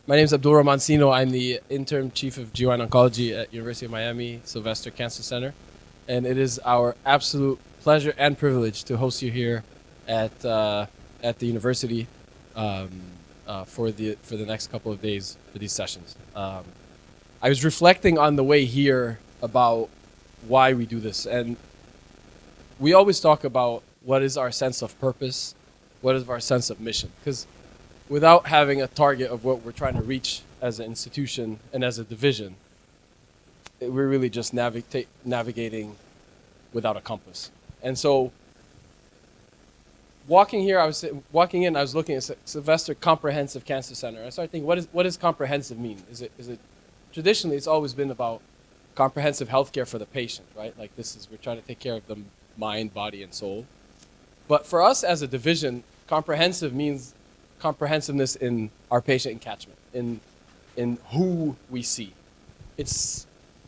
My name is Abdul Rahman Sino. I'm the interim chief of GYN oncology at University of Miami Sylvester Cancer Center, and it is our absolute pleasure and privilege to host you here at the university for the next couple of days for these sessions. I was reflecting on the way here about why we do this, and we always talk about what is our sense of purpose, what is our sense of mission, because without having a target of what we're trying to reach as an institution and as a division, we're really just navigating without a compass. And so walking in, I was looking at Sylvester Comprehensive Cancer Center. I started thinking, what does comprehensive mean? Is it traditionally, it's always been about comprehensive healthcare for the patient, right? Like we're trying to take care of the mind, body, and soul. But for us as a division, comprehensive means comprehensiveness in our patient encatchment, in who we see.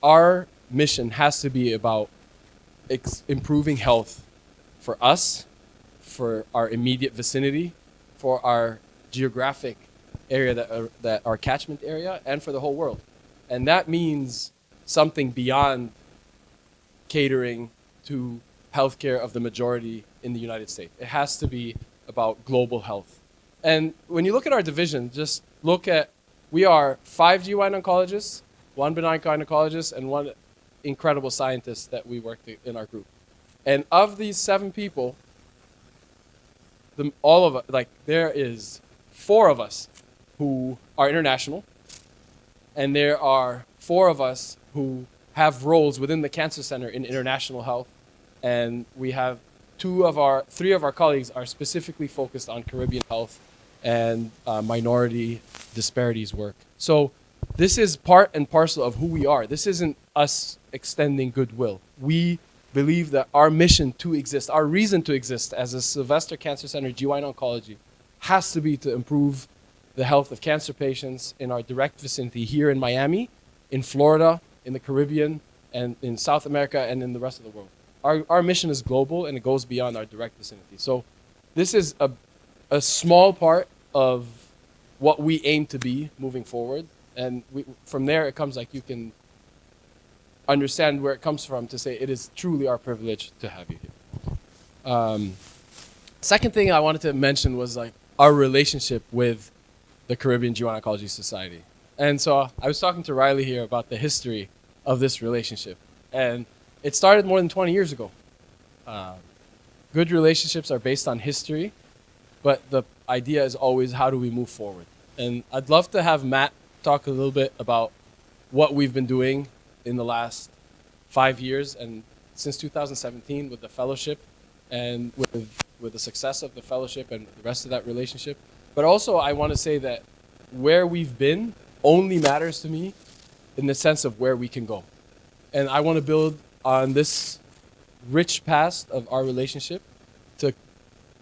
Our mission has to be about improving health for us, for our immediate vicinity, for our geographic area, that our catchment area, and for the whole world. And that means something beyond catering to healthcare of the majority in the United States. It has to be about global health. And when you look at our division, just look at, we are 5 GYN oncologists, 1 benign gynecologist, and 1 incredible scientist that we work in our group. And of these 7 people, there is 4 of us who are international, and there are 4 of us who have roles within the Cancer Center in international health, and we have 3 of our colleagues are specifically focused on Caribbean health and minority disparities work. So this is part and parcel of who we are. This isn't us extending goodwill. We believe that our mission to exist, our reason to exist as a Sylvester Cancer Center GYN oncology has to be to improve the health of cancer patients in our direct vicinity here in Miami, in Florida, in the Caribbean, and in South America, and in the rest of the world. Our mission is global, and it goes beyond our direct vicinity. So this is a small part of what we aim to be moving forward. And from there, it comes like you can understand where it comes from to say it is truly our privilege to have you here. Second thing I wanted to mention was like our relationship with the Caribbean GYN Oncology Society. And so I was talking to Riley here about the history of this relationship. And it started more than 20 years ago. Good relationships are based on history, but the idea is always how do we move forward. And I'd love to have Matt talk a little bit about what we've been doing in the last 5 years and since 2017 with the fellowship and with the success of the fellowship and the rest of that relationship. But also I want to say that where we've been only matters to me in the sense of where we can go. And I want to build on this rich past of our relationship to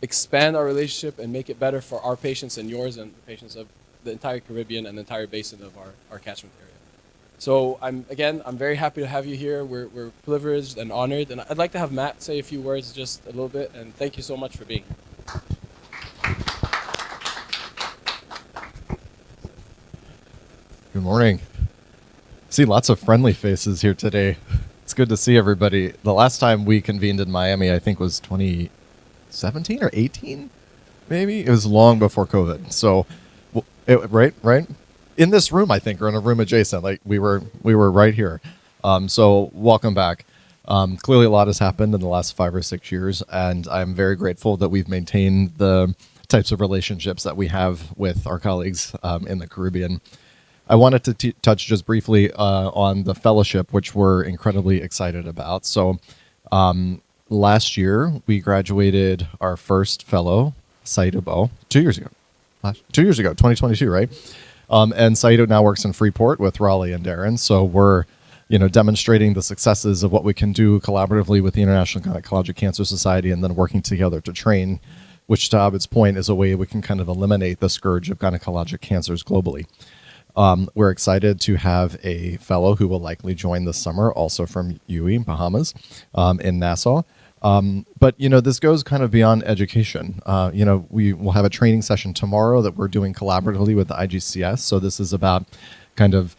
expand our relationship and make it better for our patients and yours and the patients of the entire Caribbean and the entire basin of our catchment area. So I'm very happy to have you here. We're privileged and honored. And I'd like to have Matt say a few words just a little bit. And thank you so much for being here. Good morning. See lots of friendly faces here today. It's good to see everybody. The last time we convened in Miami, I think, was 2017 or 18, maybe. It was long before COVID. So, right in this room, I think, or in a room adjacent. Like we were right here. So welcome back. Clearly, a lot has happened in the last 5 or 6 years, and I'm very grateful that we've maintained the types of relationships that we have with our colleagues in the Caribbean. I wanted to touch just briefly on the fellowship, which we're incredibly excited about. So last year, we graduated our first fellow, Saito Bo, 2 years ago. 2 years ago, 2022, right? And Saito now works in Freeport with Raleigh and Darren. So we're demonstrating the successes of what we can do collaboratively with the International Gynecologic Cancer Society and then working together to train, which to Abed's point is a way we can kind of eliminate the scourge of gynecologic cancers globally. We're excited to have a fellow who will likely join this summer, also from UWI, Bahamas, in Nassau. But this goes kind of beyond education. We will have a training session tomorrow that we're doing collaboratively with the IGCS. So this is about kind of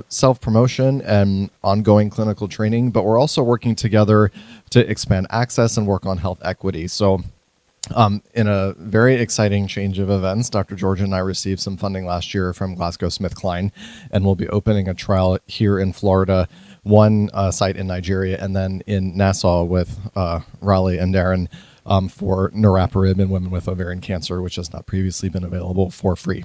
self promotion and ongoing clinical training. But we're also working together to expand access and work on health equity. So in a very exciting change of events, Dr. George and I received some funding last year from GlaxoSmithKline, and we'll be opening a trial here in Florida, one site in Nigeria, and then in Nassau with Raleigh and Darren for niraparib in women with ovarian cancer, which has not previously been available for free.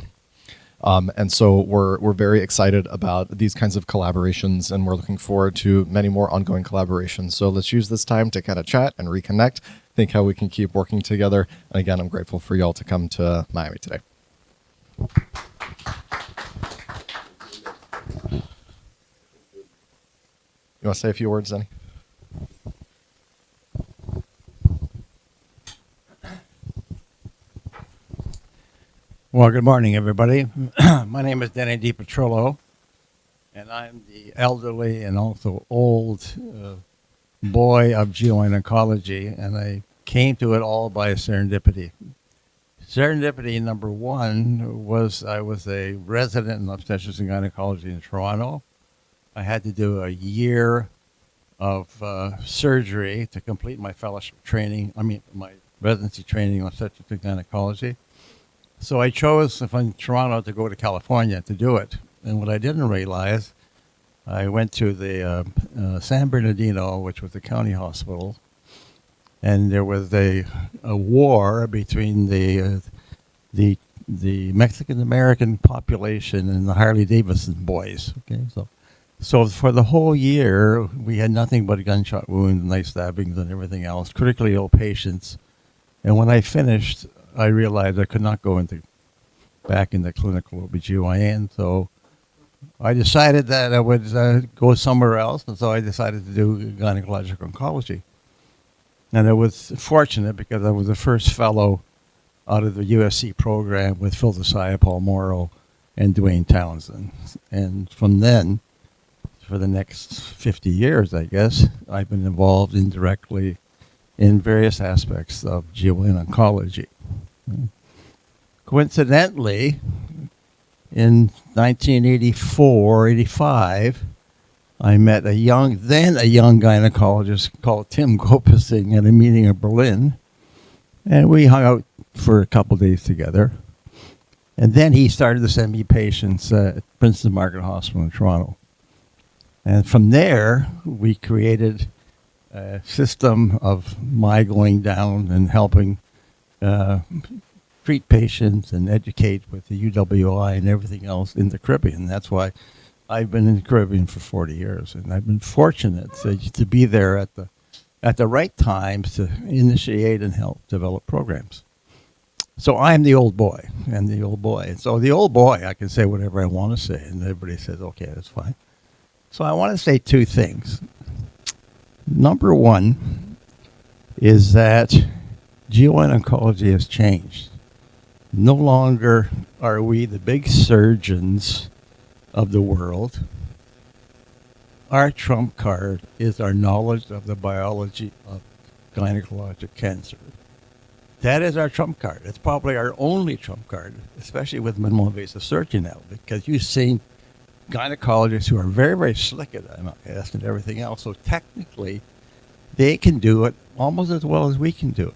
And so we're very excited about these kinds of collaborations, and we're looking forward to many more ongoing collaborations. So let's use this time to kind of chat and reconnect, think how we can keep working together. And again, I'm grateful for y'all to come to Miami today. You want to say a few words, Zenny? Well, good morning, everybody. My name is Denny DiPetrillo, and I'm the elderly and also old boy of GYN oncology, and I came to it all by serendipity. Serendipity number one was I was a resident in obstetrics and gynecology in Toronto. I had to do a year of surgery to complete my fellowship training, my residency training in obstetrics and gynecology. So I chose from Toronto to go to California to do it. And what I didn't realize, I went to the San Bernardino, which was the county hospital, and there was a war between the Mexican American population and the Harley Davidson boys. Okay, so for the whole year we had nothing but gunshot wounds, knife stabbings, and everything else. Critically ill patients. And when I finished, I realized I could not go back into clinical OBGYN, so I decided that I would go somewhere else, and so I decided to do gynecologic oncology. And I was fortunate because I was the first fellow out of the USC program with Phil Desai, Paul Morrow, and Dwayne Townsend. And from then, for the next 50 years, I guess, I've been involved indirectly in various aspects of GYN oncology. Coincidentally, in 1984-85, I met a young gynecologist called Tim Gopasing at a meeting in Berlin, and we hung out for a couple of days together. And then he started to send me patients at Princeton Margaret Hospital in Toronto. And from there, we created a system of my going down and helping treat patients and educate with the UWI and everything else in the Caribbean. That's why I've been in the Caribbean for 40 years, and I've been fortunate to be there at the right times to initiate and help develop programs. So I'm the old boy, and the old boy. And so the old boy, I can say whatever I want to say, and everybody says, okay, that's fine. So I want to say two things. Number one is that GYN oncology has changed. No longer are we the big surgeons of the world. Our trump card is our knowledge of the biology of gynecologic cancer. That is our trump card. It's probably our only trump card, especially with minimal invasive surgery now, because you've seen gynecologists who are very, very slick at MIS and everything else. So technically, they can do it almost as well as we can do it.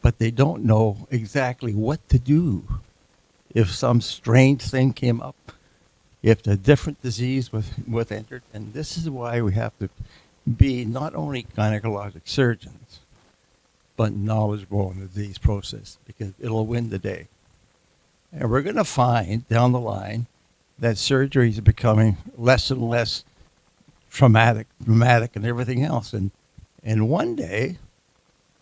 But they don't know exactly what to do if some strange thing came up, if a different disease was entered. And this is why we have to be not only gynecologic surgeons, but knowledgeable in the disease process, because it'll win the day. And we're going to find down the line that surgeries are becoming less and less traumatic, dramatic, and everything else. And one day,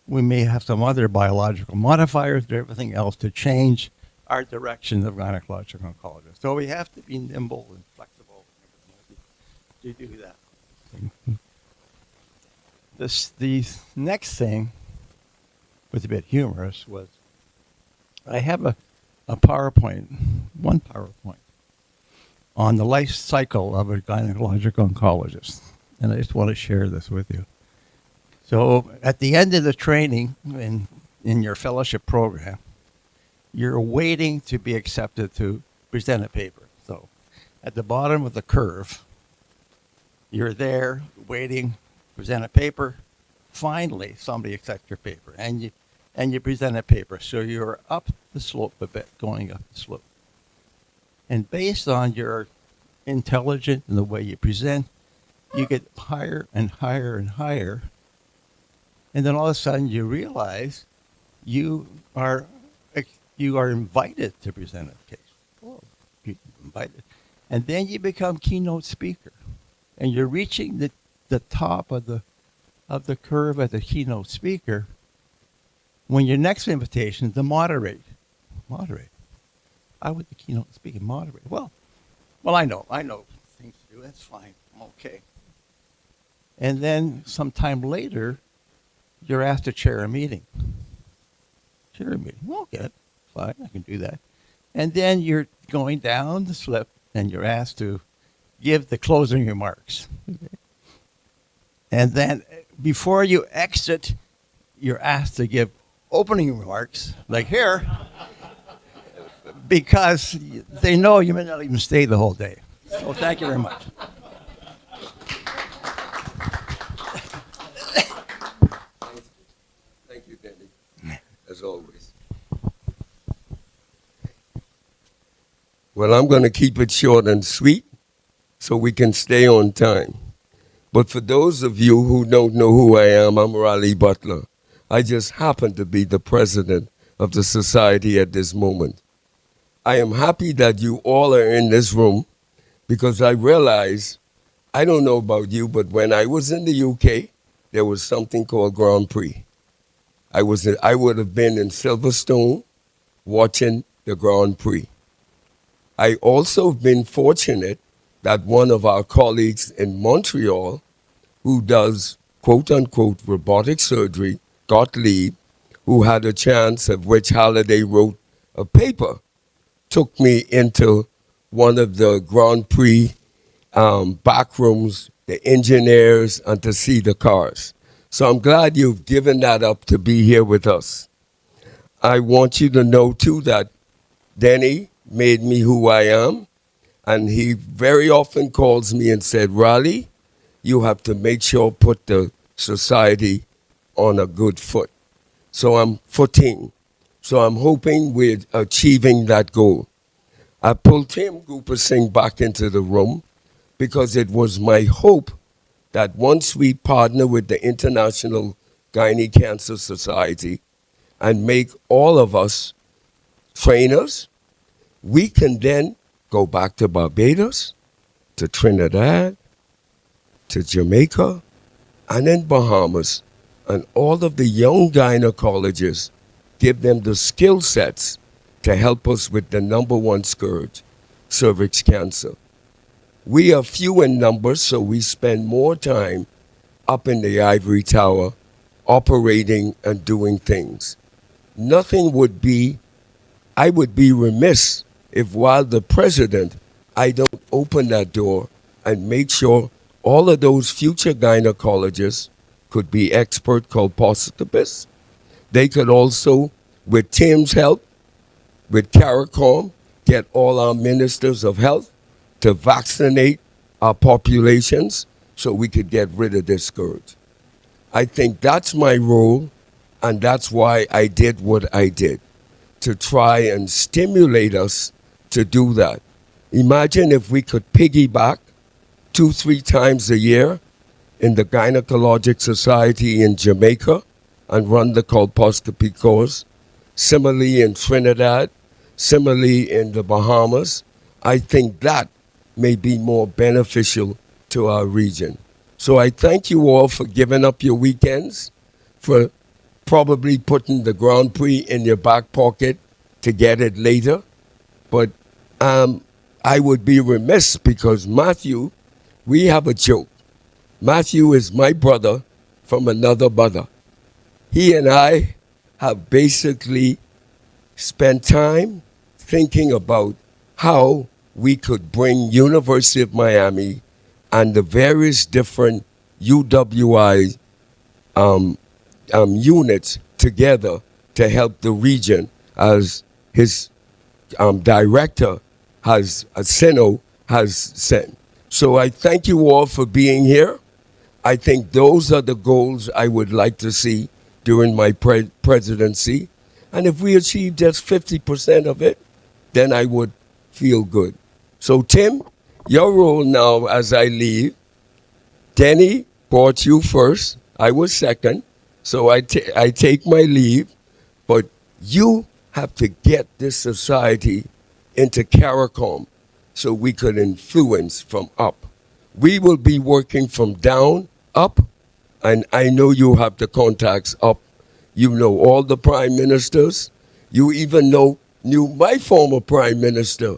we may have some other biological modifiers and everything else to change our direction of gynecologic oncology. So we have to be nimble and flexible to do that. The next thing was a bit humorous was I have a PowerPoint, one PowerPoint, on the life cycle of a gynecologic oncologist. And I just want to share this with you. So at the end of the training in your fellowship program, you're waiting to be accepted to present a paper. So at the bottom of the curve, you're there waiting, present a paper. Finally, somebody accepts your paper, and you present a paper. So you're up the slope a bit, going up the slope. And based on your intelligence and the way you present, you get higher and higher and higher. And then all of a sudden you realize you are invited to present a case. Oh, you're invited. And then you become keynote speaker. And you're reaching the top of the curve as a keynote speaker. When your next invitation is to moderate. I would the keynote speaker moderate. Well, I know things to do. That's fine. I'm okay. And then sometime later, you're asked to chair a meeting. Well, okay, fine, I can do that. And then you're going down the slip, and you're asked to give the closing remarks. Okay. And then before you exit, you're asked to give opening remarks, like here, because they know you may not even stay the whole day. So thank you very much. Thank you, Danny, as always. Well, I'm going to keep it short and sweet so we can stay on time. But for those of you who don't know who I am, I'm Raleigh Butler. I just happen to be the president of the society at this moment. I am happy that you all are in this room because I realize, I don't know about you, but when I was in the UK, there was something called Grand Prix. I would have been in Silverstone watching the Grand Prix. I also have been fortunate that one of our colleagues in Montreal, who does quote-unquote robotic surgery, Gottlieb, who had a chance of which Halliday wrote a paper, took me into one of the Grand Prix back rooms, the engineers, and to see the cars. So I'm glad you've given that up to be here with us. I want you to know, too, that Denny made me who I am, and he very often calls me and said, Raleigh, you have to make sure put the society on a good foot. So I'm footing. So I'm hoping we're achieving that goal. I pulled Tim Gooper Singh back into the room because it was my hope that once we partner with the International Gynae Cancer Society and make all of us trainers, we can then go back to Barbados, to Trinidad, to Jamaica, and then Bahamas, and all of the young gynecologists, give them the skill sets to help us with the number one scourge, cervix cancer. We are few in numbers, so we spend more time up in the ivory tower, operating and doing things. I would be remiss if while the president, I don't open that door and make sure all of those future gynecologists could be expert colposcopists. They could also, with Tim's help, with CARICOM, get all our ministers of health to vaccinate our populations so we could get rid of this scourge. I think that's my role, and that's why I did what I did, to try and stimulate us to do that. Imagine if we could piggyback 2-3 times a year in the Gynecologic Society in Jamaica and run the colposcopy course. Similarly in Trinidad, similarly in the Bahamas. I think that may be more beneficial to our region. So I thank you all for giving up your weekends, for probably putting the Grand Prix in your back pocket to get it later. But I would be remiss because Matthew, we have a joke. Matthew is my brother from another mother. He and I have basically spent time thinking about how we could bring University of Miami and the various different UWI units together to help the region, as his director has, Seno has said. So I thank you all for being here. I think those are the goals I would like to see during my presidency. And if we achieve just 50% of it, then I would feel good. So Tim, your role now as I leave, Denny brought you first. I was second. So I take my leave. But you have to get this society into CARICOM so we could influence from up. We will be working from down up, and I know you have the contacts up. You know all the prime ministers. You even knew my former prime minister,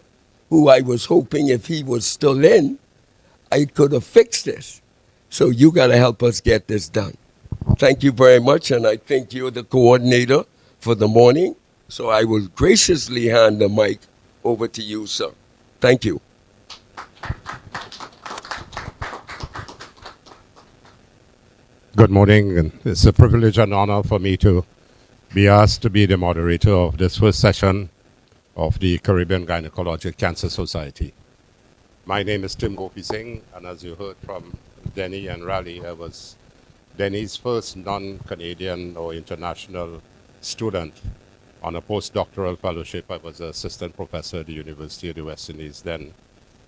who I was hoping if he was still in, I could have fixed this. So you got to help us get this done. Thank you very much, and I think you're the coordinator for the morning. So I will graciously hand the mic over to you, sir. Thank you. Good morning, and it's a privilege and honor for me to be asked to be the moderator of this first session of the Caribbean Gynecologic Cancer Society. My name is Tim Gopi Singh, and as you heard from Denny and Raleigh, I was Denny's first non-Canadian or international student on a postdoctoral fellowship. I was an assistant professor at the University of the West Indies then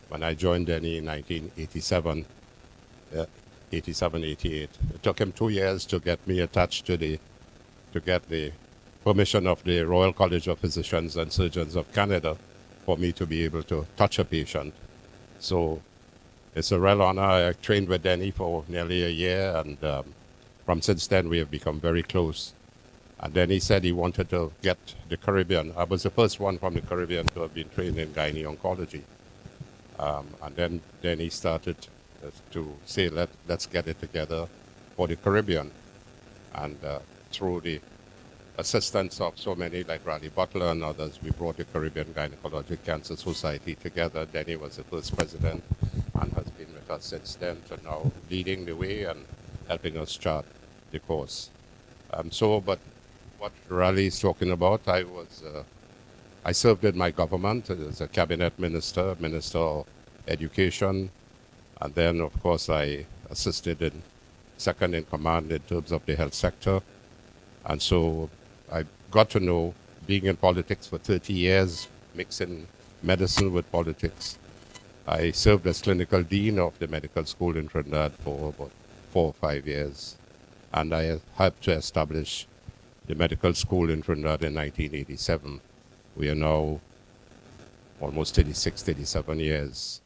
when I joined Denny in 1987. 88. It took him 2 years to get me attached to get the permission of the Royal College of Physicians and Surgeons of Canada for me to be able to touch a patient. So it's a real honor. I trained with Denny for nearly a year, and from since then we have become very close. And then he said he wanted to get the Caribbean. I was the first one from the Caribbean to have been trained in gynae oncology. And then he started to say, let's get it together for the Caribbean. And through the assistance of so many like Raleigh Butler and others, we brought the Caribbean Gynecologic Cancer Society together. Denny was the first president and has been with us since then, to now leading the way and helping us chart the course. But what Raleigh is talking about, I served in my government as a cabinet minister, Minister of Education, and then, of course, I assisted in second in command in terms of the health sector. And so I got to know, being in politics for 30 years, mixing medicine with politics. I served as clinical dean of the medical school in Trinidad for about 4 or 5 years. And I helped to establish the medical school in Trinidad in 1987. We are now almost 36, 37 years.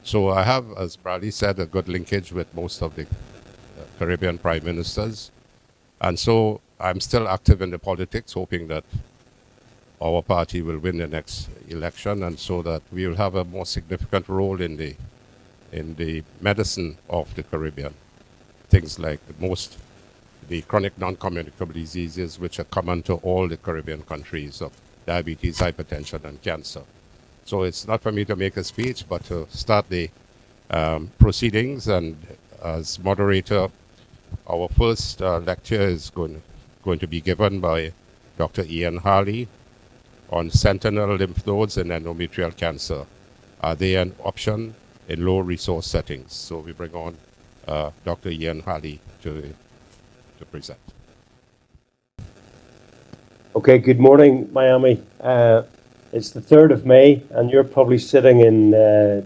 So I have, as Bradley said, a good linkage with most of the Caribbean prime ministers. And so I'm still active in the politics, hoping that our party will win the next election, and so that we will have a more significant role in the medicine of the Caribbean. Things like the chronic non-communicable diseases, which are common to all the Caribbean countries, of diabetes, hypertension, and cancer. So it's not for me to make a speech, but to start the proceedings. And as moderator, our first lecture is going to be given by Dr. Ian Harley on sentinel lymph nodes and endometrial cancer. Are they an option in low resource settings? So we bring on Dr. Ian Harley to present. Okay, good morning, Miami. It's the 3rd of May, and you're probably sitting in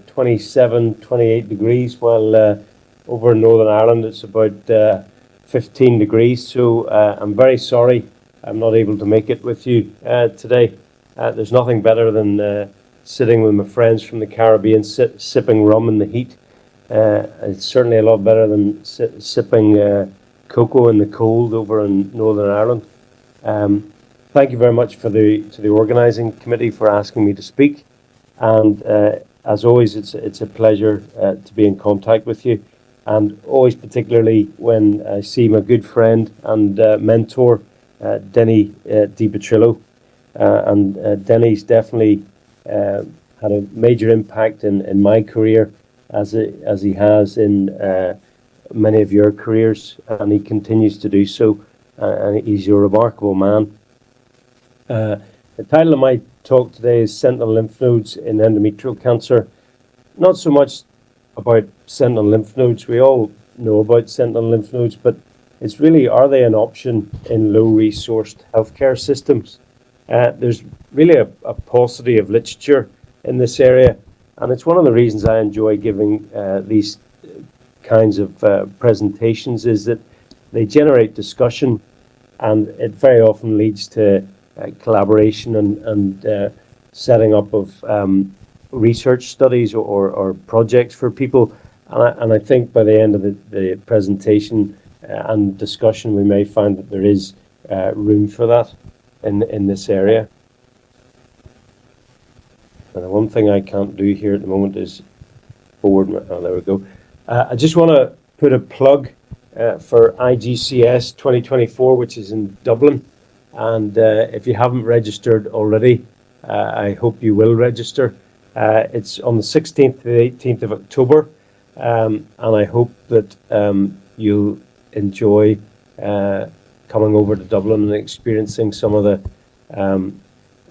27, 28 degrees, while over in Northern Ireland it's about 15 degrees. So I'm very sorry I'm not able to make it with you today. There's nothing better than sitting with my friends from the Caribbean, sipping rum in the heat. It's certainly a lot better than sipping cocoa in the cold over in Northern Ireland. Thank you very much to the organising committee for asking me to speak, and as always, it's a pleasure to be in contact with you, and always particularly when I see my good friend and mentor Denny DiPetrillo, and Denny's definitely had a major impact in my career as he has in many of your careers, and he continues to do so. And he's a remarkable man. The title of my talk today is Sentinel Lymph Nodes in Endometrial Cancer. Not so much about sentinel lymph nodes. We all know about sentinel lymph nodes, but it's really, are they an option in low-resourced healthcare systems? There's really a paucity of literature in this area, and it's one of the reasons I enjoy giving these kinds of presentations, is that they generate discussion, and it very often leads to collaboration and setting up of research studies or projects for people. And I think by the end of the presentation and discussion, we may find that there is room for that in this area. And the one thing I can't do here at the moment is forward. Oh, there we go. I just want to put a plug for IGCS 2024, which is in Dublin. And if you haven't registered already, I hope you will register. It's on the 16th to the 18th of October. And I hope that you'll enjoy coming over to Dublin and experiencing some of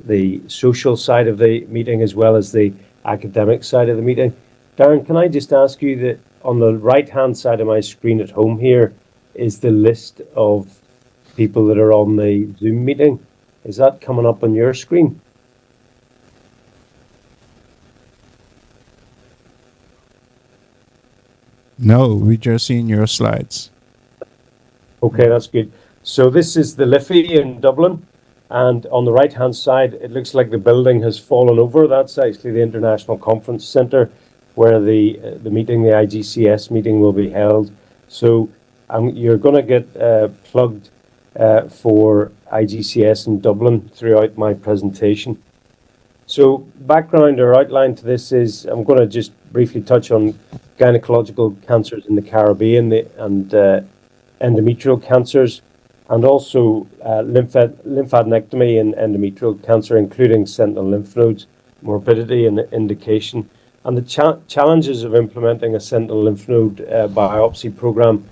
the social side of the meeting as well as the academic side of the meeting. Darren, can I just ask you that on the right-hand side of my screen at home here is the list of people that are on the Zoom meeting. Is that coming up on your screen? No, we just seen your slides. Okay, that's good. So this is the Liffey in Dublin, and on the right-hand side, it looks like the building has fallen over. That's actually the International Conference Centre, where the meeting, the IGCS meeting, will be held. So you're going to get plugged for IGCS in Dublin throughout my presentation. So background or outline to this is, I'm going to just briefly touch on gynecological cancers in the Caribbean and endometrial cancers, and also lymphadenectomy in endometrial cancer, including sentinel lymph nodes, morbidity and indication, and the challenges of implementing a sentinel lymph node biopsy program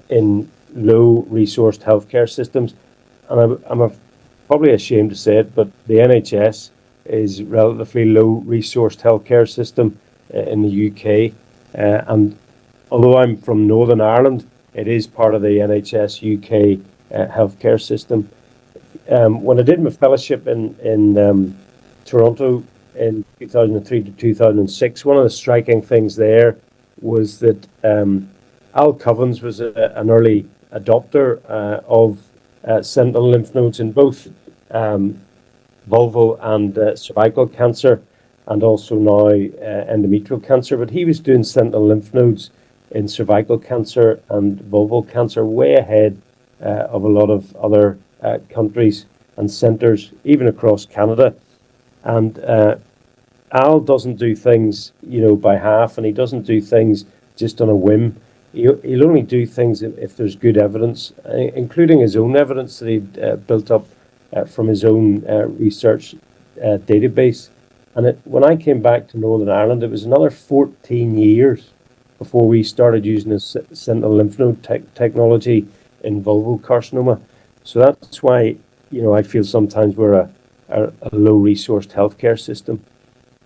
in low-resourced healthcare systems. And I'm probably ashamed to say it, but the NHS is a relatively low-resourced healthcare system in the UK. And although I'm from Northern Ireland, it is part of the NHS UK healthcare system. When I did my fellowship in Toronto in 2003 to 2006, one of the striking things there was that Al Covens was an early adopter of sentinel lymph nodes in both vulval and cervical cancer, and also now endometrial cancer. But he was doing sentinel lymph nodes in cervical cancer and vulval cancer way ahead of a lot of other countries and centres, even across Canada. And Al doesn't do things, by half, and he doesn't do things just on a whim. He'll only do things if there's good evidence, including his own evidence that he'd built up from his own research database. And when I came back to Northern Ireland, it was another 14 years before we started using a sentinel lymph node technology in vulval carcinoma. So that's why, I feel sometimes we're a low-resourced healthcare system.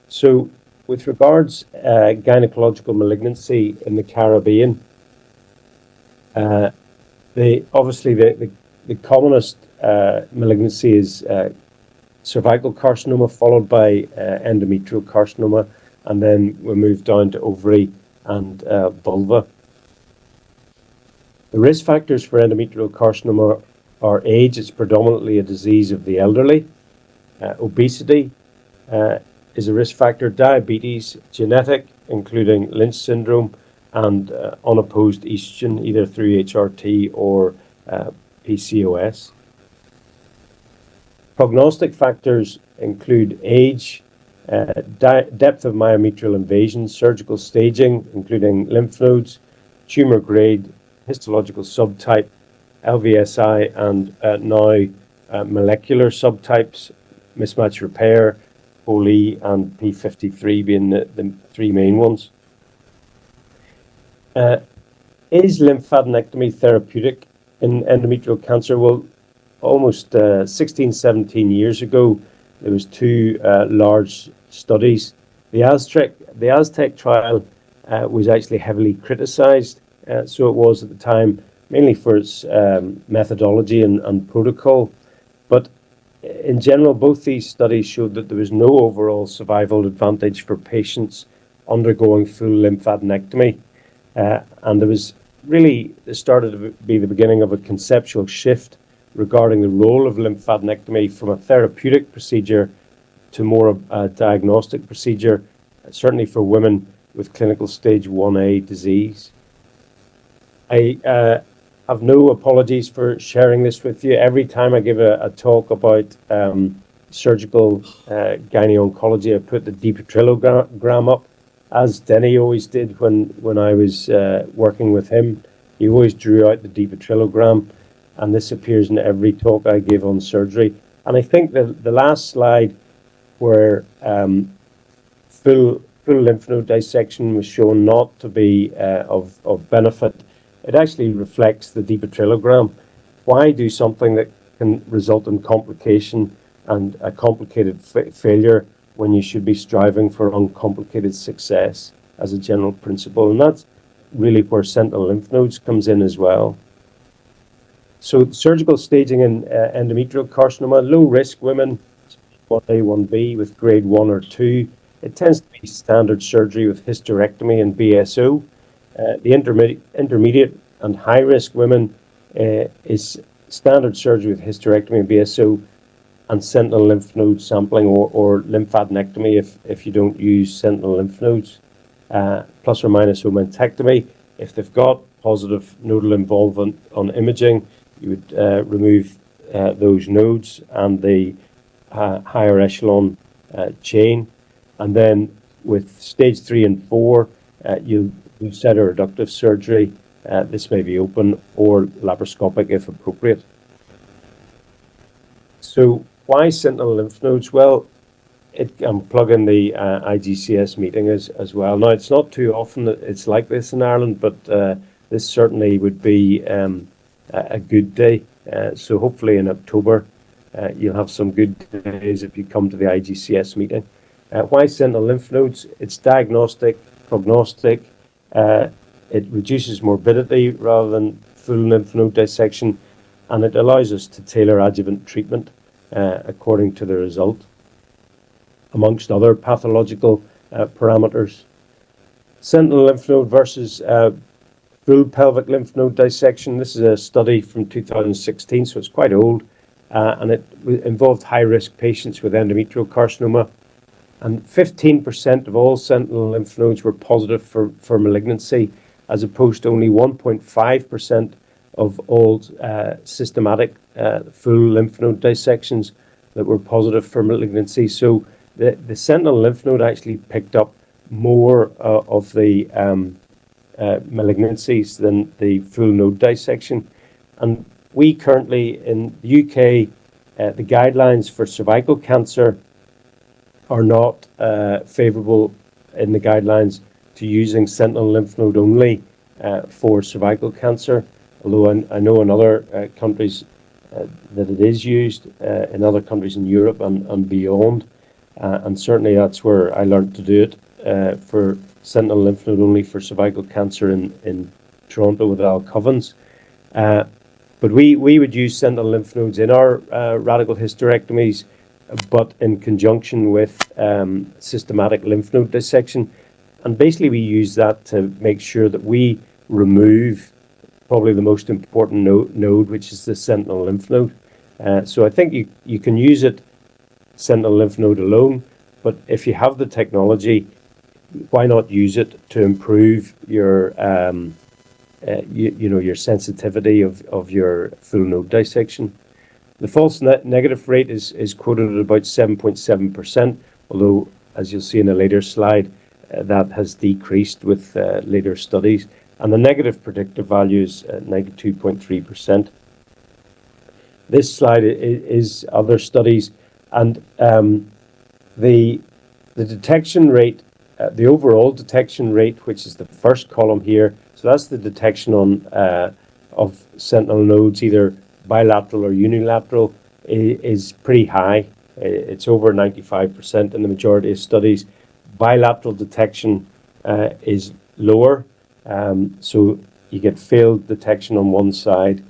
So with regards gynecological malignancy in the Caribbean, obviously the commonest malignancy is cervical carcinoma, followed by endometrial carcinoma, and then we move down to ovary and vulva. The risk factors for endometrial carcinoma are age. It's predominantly a disease of the elderly. Obesity is a risk factor. Diabetes, genetic, including Lynch syndrome, and unopposed estrogen, either through HRT or PCOS. Prognostic factors include age, depth of myometrial invasion, surgical staging, including lymph nodes, tumor grade, histological subtype, LVSI, and now molecular subtypes, mismatch repair, POLE, and P53 being the three main ones. Is lymphadenectomy therapeutic in endometrial cancer? Well, almost 16, 17 years ago, there was two large studies. The Aztec trial was actually heavily criticized, so it was at the time, mainly for its methodology and protocol. But in general, both these studies showed that there was no overall survival advantage for patients undergoing full lymphadenectomy. And there was really, it started to be the beginning of a conceptual shift regarding the role of lymphadenectomy from a therapeutic procedure to more of a diagnostic procedure, certainly for women with clinical stage 1A disease. I have no apologies for sharing this with you. Every time I give a talk about surgical gynae-oncology, I put the depetrilogram up, as Denny always did when I was working with him. He always drew out the depetrilogram, and this appears in every talk I give on surgery. And I think the last slide where full lymph node dissection was shown not to be of benefit, it actually reflects the depetrilogram. Why do something that can result in complication and a complicated failure when you should be striving for uncomplicated success as a general principle? And that's really where sentinel lymph nodes comes in as well. So surgical staging in endometrial carcinoma, low risk women, 1A, 1B with grade 1 or 2. It tends to be standard surgery with hysterectomy and BSO. The intermediate and high risk women is standard surgery with hysterectomy and BSO and sentinel lymph node sampling or lymphadenectomy if you don't use sentinel lymph nodes, plus or minus omentectomy. If they've got positive nodal involvement on imaging, you would remove those nodes and the higher echelon chain. And then with stage 3 and 4, you'll do cytoreductive surgery. This may be open or laparoscopic if appropriate. So why sentinel lymph nodes? Well, I'm plugging the IGCS meeting as well. Now, it's not too often that it's like this in Ireland, but this certainly would be a good day. So hopefully in October, you'll have some good days if you come to the IGCS meeting. Why sentinel lymph nodes? It's diagnostic, prognostic. It reduces morbidity rather than full lymph node dissection, and it allows us to tailor adjuvant treatment according to the result, amongst other pathological parameters. Sentinel lymph node versus full pelvic lymph node dissection. This is a study from 2016, so it's quite old, and it involved high-risk patients with endometrial carcinoma. And 15% of all sentinel lymph nodes were positive for malignancy, as opposed to only 1.5% of all systematic full lymph node dissections that were positive for malignancy. So the sentinel lymph node actually picked up more of the malignancies than the full node dissection. And we currently in the UK, the guidelines for cervical cancer are not favourable in the guidelines to using sentinel lymph node only for cervical cancer, although I know in other countries that it is used, in other countries in Europe and beyond, and certainly that's where I learned to do it for sentinel lymph node only for cervical cancer in Toronto with Al Covens. But we would use sentinel lymph nodes in our radical hysterectomies, but in conjunction with systematic lymph node dissection. And basically we use that to make sure that we remove probably the most important node, which is the sentinel lymph node. So I think you can use it, sentinel lymph node alone, but if you have the technology, why not use it to improve your your sensitivity of your full node dissection. The false negative rate is quoted at about 7.7%, although, as you'll see in a later slide, that has decreased with later studies. And the negative predictive value is 92.3%. This slide is other studies, and the detection rate, the overall detection rate, which is the first column here, so So that's the detection of sentinel nodes, either bilateral or unilateral, is pretty high. It's over 95% in the majority of studies. Bilateral detection is lower, so you get failed detection on one side.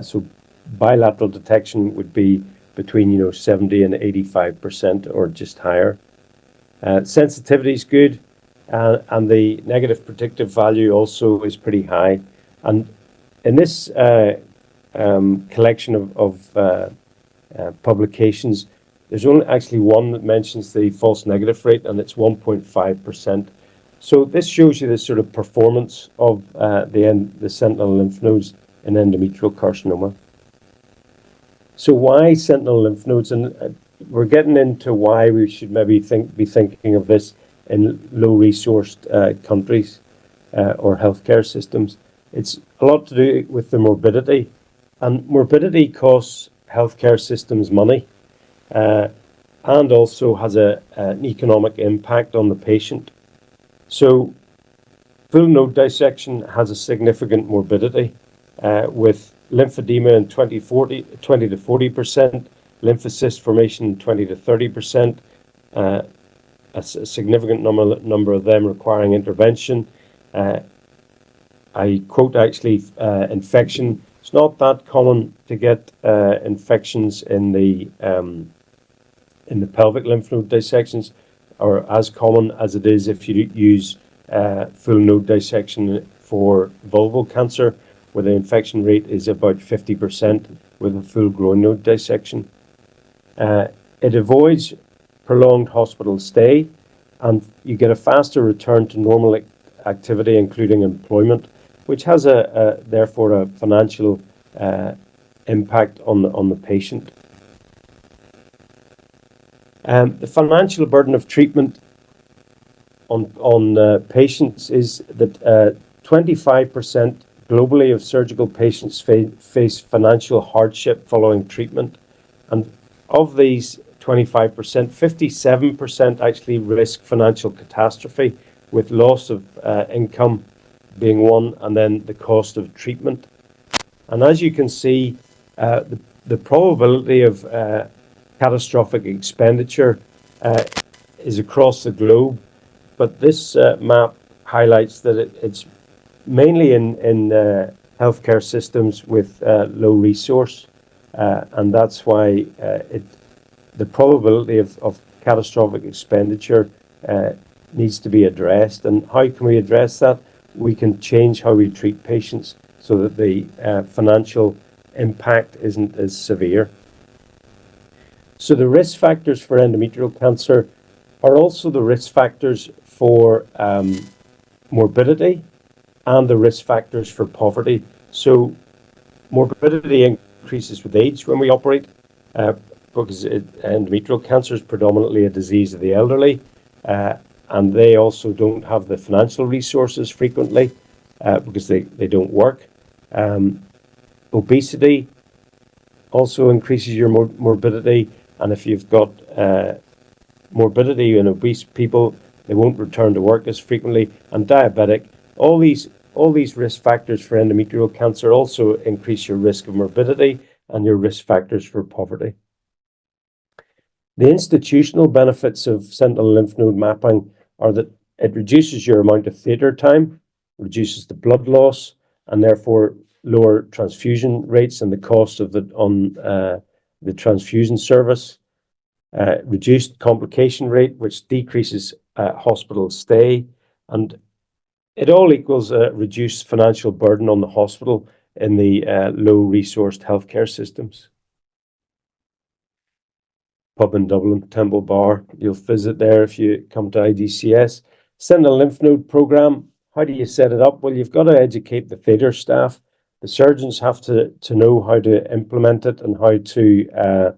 So bilateral detection would be between 70 and 85% or just higher. Sensitivity is good, and the negative predictive value also is pretty high. And in this collection of publications, there's only actually one that mentions the false negative rate, and it's 1.5%. So this shows you the sort of performance of the sentinel lymph nodes in endometrial carcinoma. So why sentinel lymph nodes? And we're getting into why we should maybe be thinking of this in low-resourced countries or healthcare systems. It's a lot to do with the morbidity, and morbidity costs healthcare systems money, and also has an economic impact on the patient. So full node dissection has a significant morbidity, with lymphedema in 20 to 40%, lymphocyst formation 20 to 30%, a significant number of them requiring intervention. I quote actually infection. It's not that common to get infections in the pelvic lymph node dissections, or as common as it is if you use full node dissection for vulval cancer, where the infection rate is about 50% with a full groin node dissection. It avoids prolonged hospital stay, and you get a faster return to normal activity, including employment, which has therefore a financial impact on the patient. The financial burden of treatment on patients is that 25% globally of surgical patients face financial hardship following treatment, and of these 25%, 57% actually risk financial catastrophe, with loss of income being one, and then the cost of treatment. And as you can see, the probability of catastrophic expenditure is across the globe, but this map highlights that it's mainly in healthcare systems with low resource, and that's why the probability of catastrophic expenditure needs to be addressed. And how can we address that? We can change how we treat patients so that the financial impact isn't as severe. So the risk factors for endometrial cancer are also the risk factors for morbidity and the risk factors for poverty. So morbidity increases with age when we operate, because endometrial cancer is predominantly a disease of the elderly, and they also don't have the financial resources frequently because they don't work. Obesity also increases your morbidity, and if you've got morbidity in obese people, they won't return to work as frequently. And diabetic, all these risk factors for endometrial cancer also increase your risk of morbidity and your risk factors for poverty. The institutional benefits of sentinel lymph node mapping are that it reduces your amount of theatre time, reduces the blood loss, and therefore lower transfusion rates and the cost of the transfusion service, reduced complication rate, which decreases hospital stay, and it all equals a reduced financial burden on the hospital in the low-resourced healthcare systems. Pub in Dublin, Temple Bar, you'll visit there if you come to IDCS. Sentinel lymph node program, how do you set it up? Well, you've got to educate the theatre staff. The surgeons have to know how to implement it and how to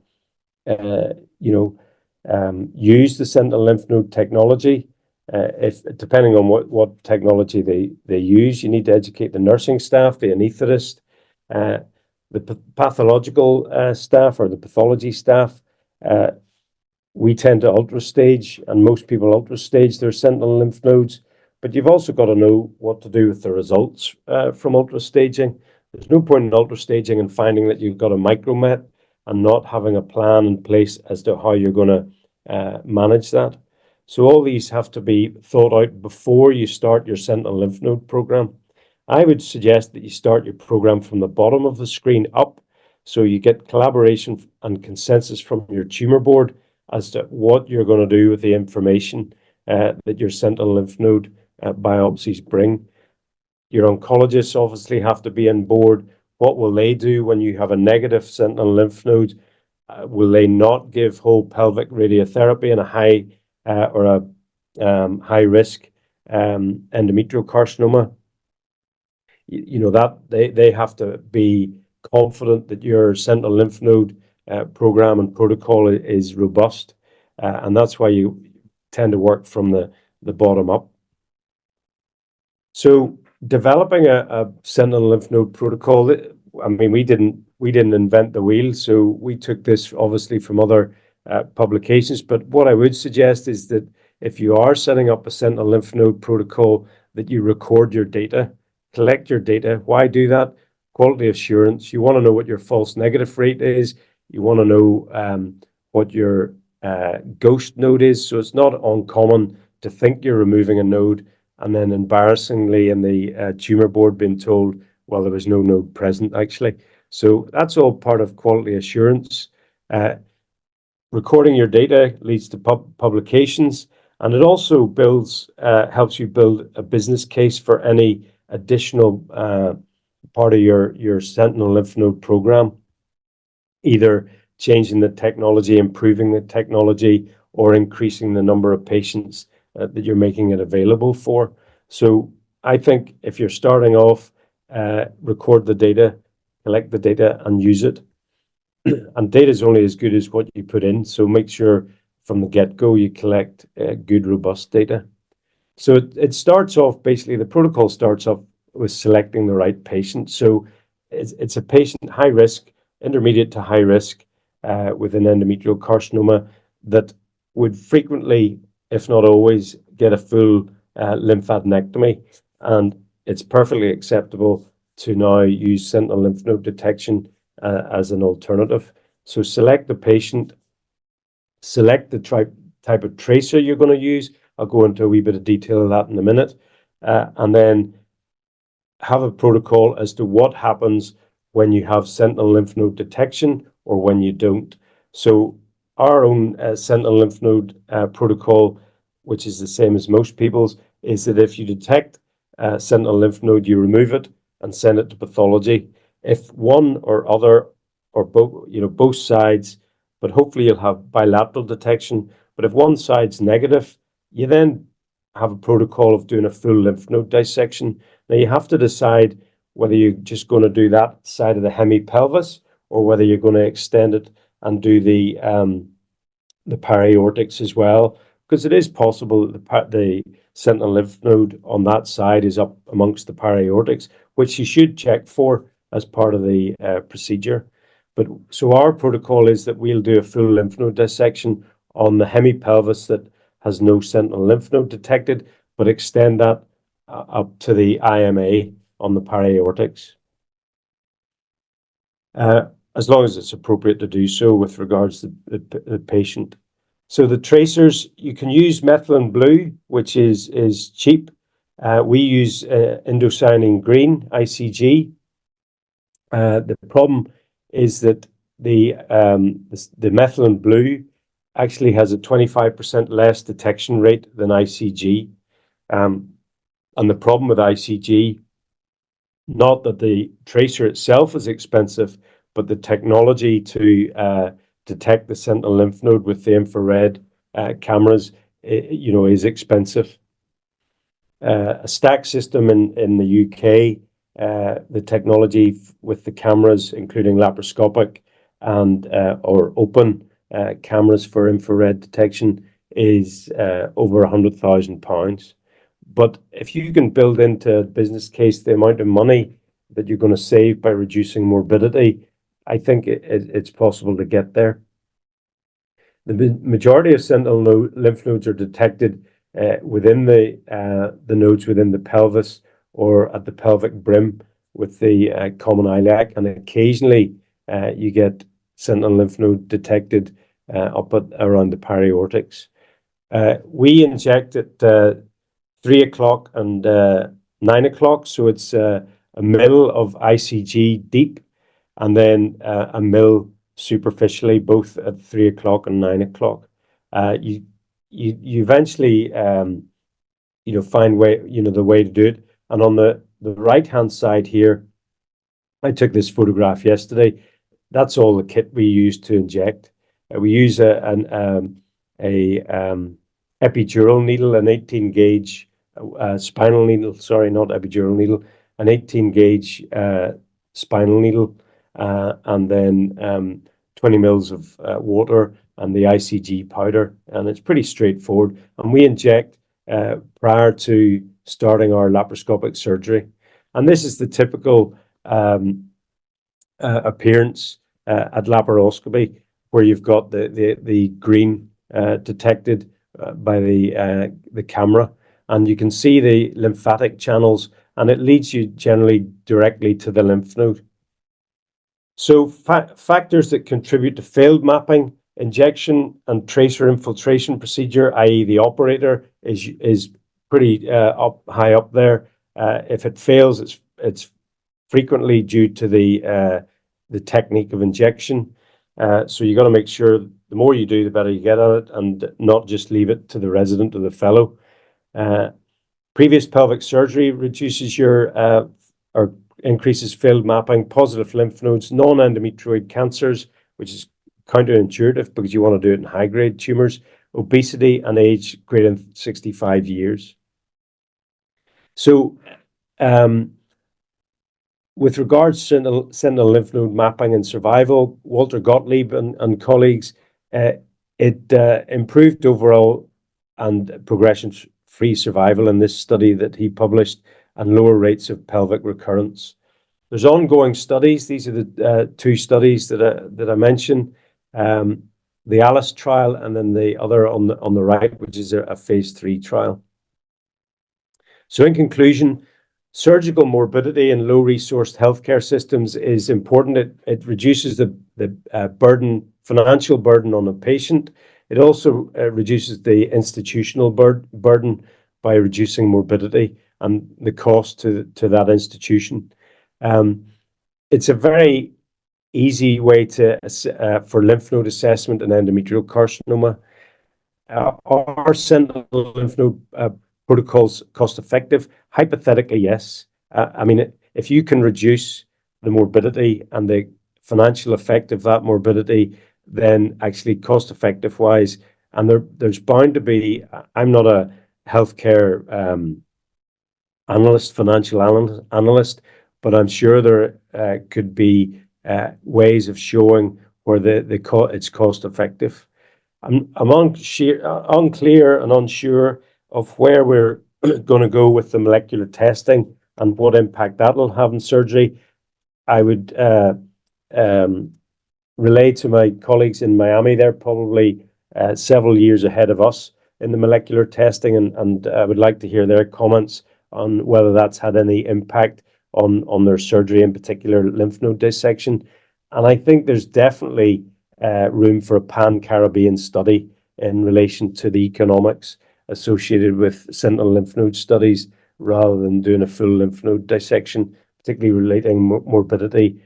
use the sentinel lymph node technology. If depending on what technology they use, you need to educate the nursing staff, the anaesthetist, the pathological staff or the pathology staff. We tend to ultrastage, and most people ultrastage their sentinel lymph nodes. but you've also got to know what to do with the results from ultrastaging. There's no point in ultrastaging and finding that you've got a micromet and not having a plan in place as to how you're going to manage that. So all these have to be thought out before you start your sentinel lymph node program. I would suggest that you start your program from the bottom of the screen up, so you get collaboration and consensus from your tumor board as to what you're going to do with the information that your sentinel lymph node biopsies bring. Your oncologists obviously have to be on board. What will they do when you have a negative sentinel lymph node? Will they not give whole pelvic radiotherapy in a high or a high risk endometrial carcinoma? That they have to be confident that your sentinel lymph node program and protocol is robust, and that's why you tend to work from the bottom up. So developing a sentinel lymph node protocol, I mean, we didn't invent the wheel, so we took this obviously from other publications. But what I would suggest is that if you are setting up a sentinel lymph node protocol, that you record your data, collect your data. Why do that? Quality assurance. You want to know what your false negative rate is. You want to know what your ghost node is. So it's not uncommon to think you're removing a node and then embarrassingly in the tumor board being told, well, there was no node present actually. So that's all part of quality assurance. Recording your data leads to publications, and it also helps you build a business case for any additional part of your sentinel lymph node program, either changing the technology, improving the technology, or increasing the number of patients that you're making it available for. So I think if you're starting off, record the data, collect the data, and use it. And data is only as good as what you put in, so make sure from the get-go you collect good, robust data. So it starts off, basically, the protocol starts off with selecting the right patient. So it's a patient high risk, intermediate to high risk with an endometrial carcinoma that would frequently, if not always, get a full lymphadenectomy. And it's perfectly acceptable to now use sentinel lymph node detection as an alternative. So select the patient, select the type of tracer you're going to use. I'll go into a wee bit of detail of that in a minute. And then have a protocol as to what happens when you have sentinel lymph node detection or when you don't. So our own sentinel lymph node protocol, which is the same as most people's, is that if you detect sentinel lymph node, you remove it and send it to pathology. If one or other or both sides, but hopefully you'll have bilateral detection. But if one side's negative, you then have a protocol of doing a full lymph node dissection. Now you have to decide whether you're just going to do that side of the hemipelvis or whether you're going to extend it and do the paraortics as well, because it is possible that the sentinel lymph node on that side is up amongst the paraortics, which you should check for as part of the procedure. But so our protocol is that we'll do a full lymph node dissection on the hemipelvis that has no sentinel lymph node detected, but extend that up to the IMA on the paraortics, as long as it's appropriate to do so with regards to the patient. So the tracers, you can use methylene blue, which is cheap. We use indocyanine green, ICG. The problem is that the methylene blue actually has a 25% less detection rate than ICG. And the problem with ICG, not that the tracer itself is expensive, but the technology to detect the sentinel lymph node with the infrared cameras, is expensive. A stack system in the UK, the technology with the cameras, including laparoscopic and or open cameras for infrared detection, is over £100,000. But if you can build into a business case the amount of money that you're going to save by reducing morbidity, I think it's possible to get there. The majority of sentinel lymph nodes are detected within the nodes within the pelvis or at the pelvic brim with the common iliac, and occasionally you get sentinel lymph node detected up at around the periaortics. We inject at 3 o'clock and 9 o'clock, so it's a mil of ICG deep and then a mil superficially, both at 3 o'clock and 9 o'clock. You eventually find the way to do it. And on the right hand side here, I took this photograph yesterday. That's all the kit we use to inject. We use an epidural needle, an 18 gauge spinal needle. Sorry, not epidural needle, an 18 gauge spinal needle, and then 20 mils of water and the ICG powder, and it's pretty straightforward. And we inject prior to starting our laparoscopic surgery, and this is the typical appearance at laparoscopy, where you've got the green detected by the camera, and you can see the lymphatic channels, and it leads you generally directly to the lymph node. So factors that contribute to failed mapping: injection and tracer infiltration procedure, i.e. the operator is pretty high up there. If it fails, it's frequently due to the technique of injection. So you got to make sure the more you do, the better you get at it, and not just leave it to the resident or the fellow. Previous pelvic surgery reduces or increases failed mapping. Positive lymph nodes, non-endometrioid cancers, which is counterintuitive because you want to do it in high-grade tumors. Obesity and age greater than 65 years. So with regards to sentinel lymph node mapping and survival, Walter Gottlieb and colleagues, it improved overall and progression-free survival in this study that he published, and lower rates of pelvic recurrence. There's ongoing studies. These are the two studies that I mentioned. The ALICE trial, and then the other on the right, which is a phase 3 trial. So in conclusion, surgical morbidity in low-resourced healthcare systems is important. It reduces the financial burden on a patient. It also reduces the institutional burden by reducing morbidity and the cost to that institution. It's a very easy way for lymph node assessment and endometrial carcinoma. Are sentinel lymph node protocols cost-effective? Hypothetically, yes. I mean, if you can reduce the morbidity and the financial effect of that morbidity, then actually cost-effective wise, and there's bound to be, I'm not a healthcare financial analyst, but I'm sure there could be ways of showing where it's cost-effective. I'm unclear and unsure of where we're going to go with the molecular testing and what impact that will have in surgery. I would relay to my colleagues in Miami. They're probably several years ahead of us in the molecular testing, and I would like to hear their comments on whether that's had any impact on their surgery, in particular lymph node dissection. And I think there's definitely room for a pan-Caribbean study in relation to the economics associated with sentinel lymph node studies, rather than doing a full lymph node dissection, particularly relating morbidity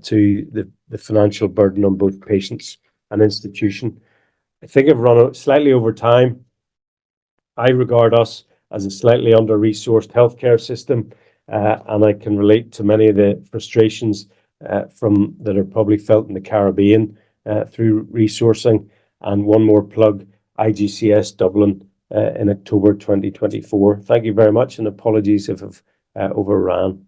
to the financial burden on both patients and institution. I think I've run slightly over time. I regard us as a slightly under-resourced healthcare system, and I can relate to many of the frustrations that are probably felt in the Caribbean through resourcing. And one more plug, IGCS Dublin in October 2024. Thank you very much, and apologies if I've overran.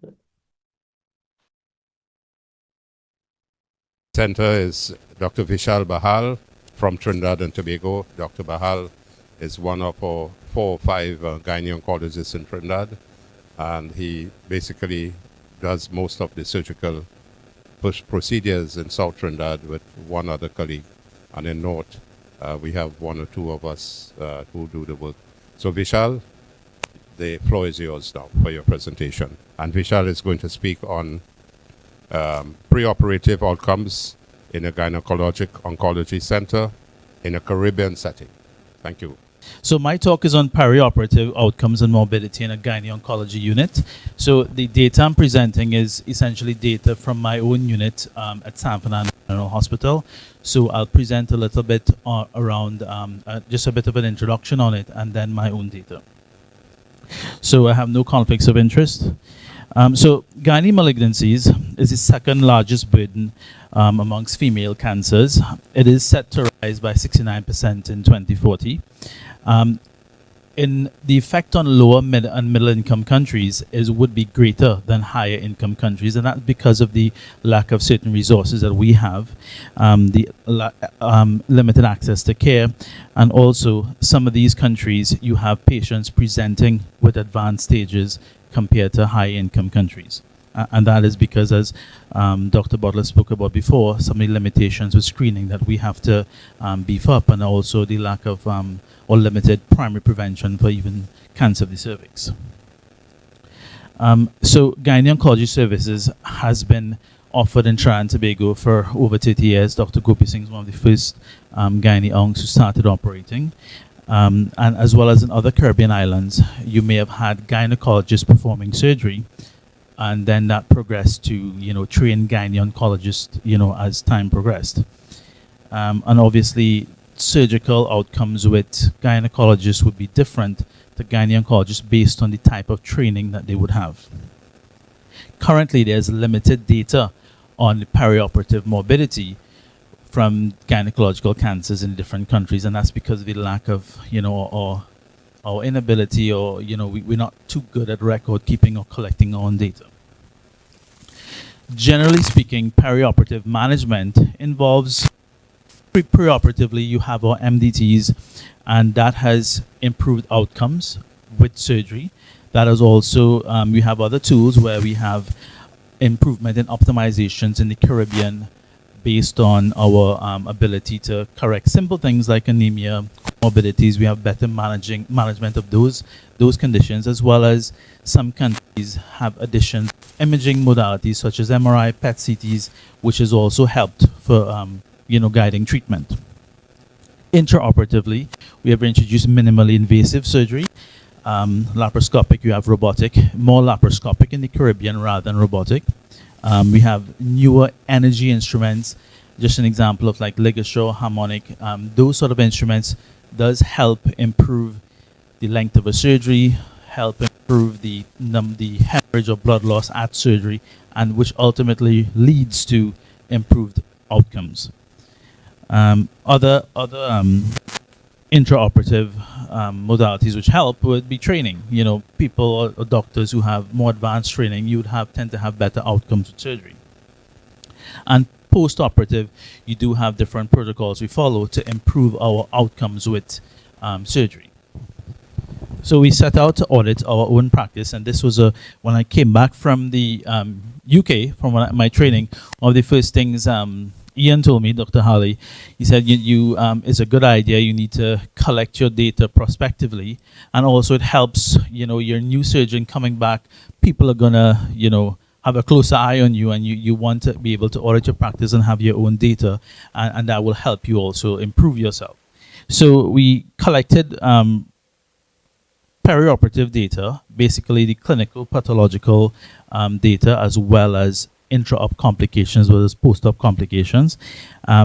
Center is Dr. Vishal Bahal from Trinidad and Tobago. Dr. Bahal is one of our 4 or 5 gynae oncologists in Trinidad, and he basically does most of the surgical procedures in South Trinidad with one other colleague, and in North we have 1 or 2 of us who do the work. So Vishal, the floor is yours now for your presentation. And Vishal is going to speak on preoperative outcomes in a gynecologic oncology center in a Caribbean setting. Thank you. So my talk is on perioperative outcomes and morbidity in a gynae oncology unit. So the data I'm presenting is essentially data from my own unit at San Fernando General Hospital. So I'll present a little bit around just a bit of an introduction on it and then my own data. So I have no conflicts of interest. So gynae malignancies is the second largest burden amongst female cancers. It is set to rise by 69% in 2040. In the effect on lower mid and middle income countries would be greater than higher income countries, and that's because of the lack of certain resources that we have, limited access to care, and also some of these countries you have patients presenting with advanced stages compared to high income countries. And that is because, as Dr. Butler spoke about before, some of the limitations with screening that we have to beef up, and also the lack of or limited primary prevention for even cancer of the cervix. So gynae oncology services has been offered in Trinidad and Tobago for over 30 years. Dr. Gopi Singh is one of the first gynae oncs who started operating. And as well as in other Caribbean islands, you may have had gynecologists performing surgery, and then that progressed to, train gynae oncologists, as time progressed. And obviously, surgical outcomes with gynecologists would be different to gynae oncologists based on the type of training that they would have. Currently, there's limited data on the perioperative morbidity from gynecological cancers in different countries, and that's because of the lack of, our inability, or we're not too good at record keeping or collecting our own data. Generally speaking, perioperative management involves preoperatively you have our MDTs, and that has improved outcomes with surgery. That is also we have other tools where we have improvement in optimizations in the Caribbean based on our ability to correct simple things like anemia, comorbidities. We have better management of those conditions, as well as some countries have additional imaging modalities such as MRI, PET CTs, which has also helped for guiding treatment. Intraoperatively, we have introduced minimally invasive surgery. Laparoscopic, you have robotic, more laparoscopic in the Caribbean rather than robotic. We have newer energy instruments, just an example of like LigaSure, harmonic. Those sort of instruments does help improve the length of a surgery, help improve the hemorrhage or blood loss at surgery, and which ultimately leads to improved outcomes. Other intraoperative modalities which help would be training. People or doctors who have more advanced training, you would tend to have better outcomes with surgery. And post-operative, you do have different protocols we follow to improve our outcomes with surgery. So we set out to audit our own practice, and this was when I came back from the UK from my training. One of the first things Ian told me, Dr. Halley, he said, it's a good idea. You need to collect your data prospectively. And also it helps, your new surgeon coming back, people are going to, have a closer eye on you, and you want to be able to audit your practice and have your own data. And that will help you also improve yourself. So we collected perioperative data, basically the clinical pathological data, as well as intra-op complications versus post-op complications.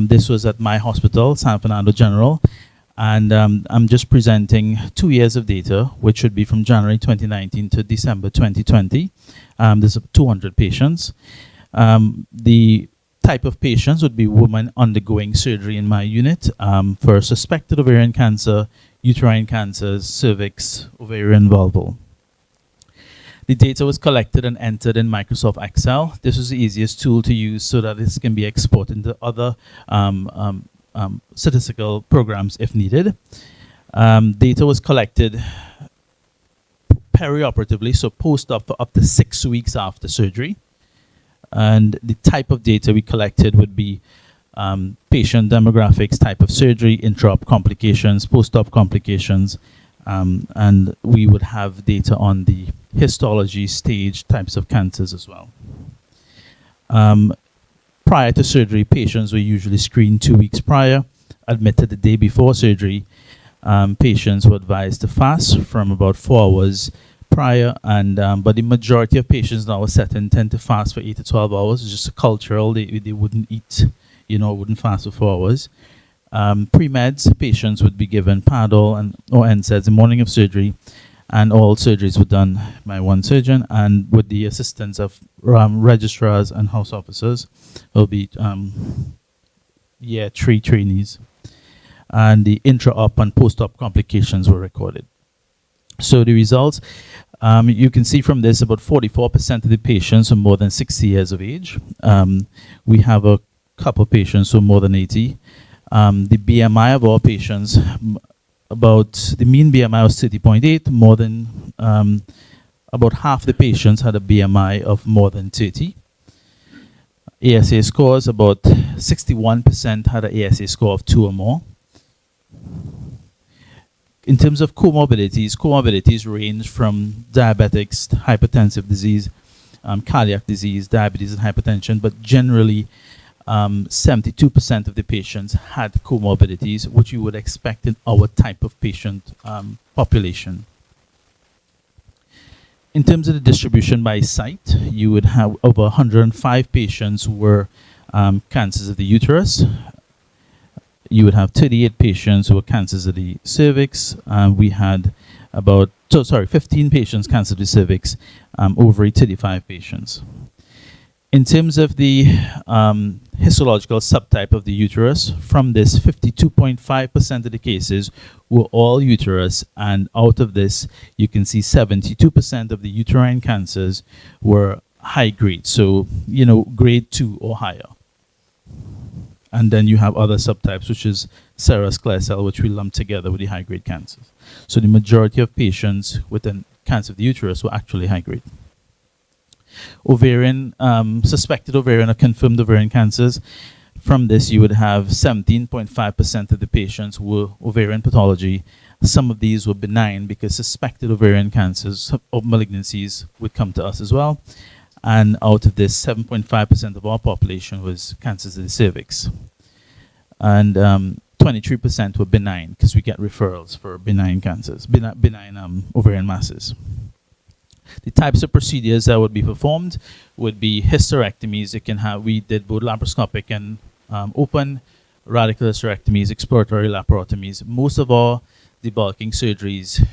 This was at my hospital, San Fernando General, and I'm just presenting 2 years of data, which should be from January 2019 to December 2020. There's 200 patients. The type of patients would be women undergoing surgery in my unit for suspected ovarian cancer, uterine cancers, cervix, ovarian, vulval. The data was collected and entered in Microsoft Excel. This was the easiest tool to use so that this can be exported into other statistical programs if needed. Data was collected perioperatively, so post-op for up to 6 weeks after surgery. And the type of data we collected would be patient demographics, type of surgery, intra-op complications, post-op complications, And we would have data on the histology, stage, types of cancers as well. Prior to surgery, patients were usually screened 2 weeks prior, admitted the day before surgery. Patients were advised to fast from about 4 hours prior, and but the majority of patients in our setting tend to fast for 8 to 12 hours. It's just a cultural; they wouldn't eat, wouldn't fast for 4 hours. Pre-meds, patients would be given Padol or NSAIDs the morning of surgery, and all surgeries were done by one surgeon and with the assistance of registrars and house officers. There will be 3 trainees, and the intra-op and post-op complications were recorded. So the results, you can see from this, about 44% of the patients are more than 60 years of age. We have a couple of patients who are more than 80. The BMI of all patients, the mean BMI was 30.8. More than about half the patients had a BMI of more than 30. ASA scores, about 61% had an ASA score of 2 or more. In terms of comorbidities range from diabetics, hypertensive disease, cardiac disease, diabetes, and hypertension, but generally 72% of the patients had comorbidities, which you would expect in our type of patient population. In terms of the distribution by site, you would have over 105 patients who were cancers of the uterus. You would have 38 patients who were cancers of the cervix. We had 15 patients cancer of the cervix, ovary 35 patients. In terms of the histological subtype of the uterus, from this 52.5% of the cases were all uterus, and out of this you can see 72% of the uterine cancers were high grade, so grade 2 or higher. And then you have other subtypes, which is serous clear cell, which we lump together with the high grade cancers. So the majority of patients with a cancer of the uterus were actually high grade. Ovarian, suspected ovarian or confirmed ovarian cancers. From this, you would have 17.5% of the patients were ovarian pathology. Some of these were benign because suspected ovarian cancers or malignancies would come to us as well. And out of this, 7.5% of our population was cancers of the cervix. And 23% were benign, because we get referrals for benign cancers, benign ovarian masses. The types of procedures that would be performed would be hysterectomies. We did both laparoscopic and open, radical hysterectomies, exploratory laparotomies. Most of our debulking surgeries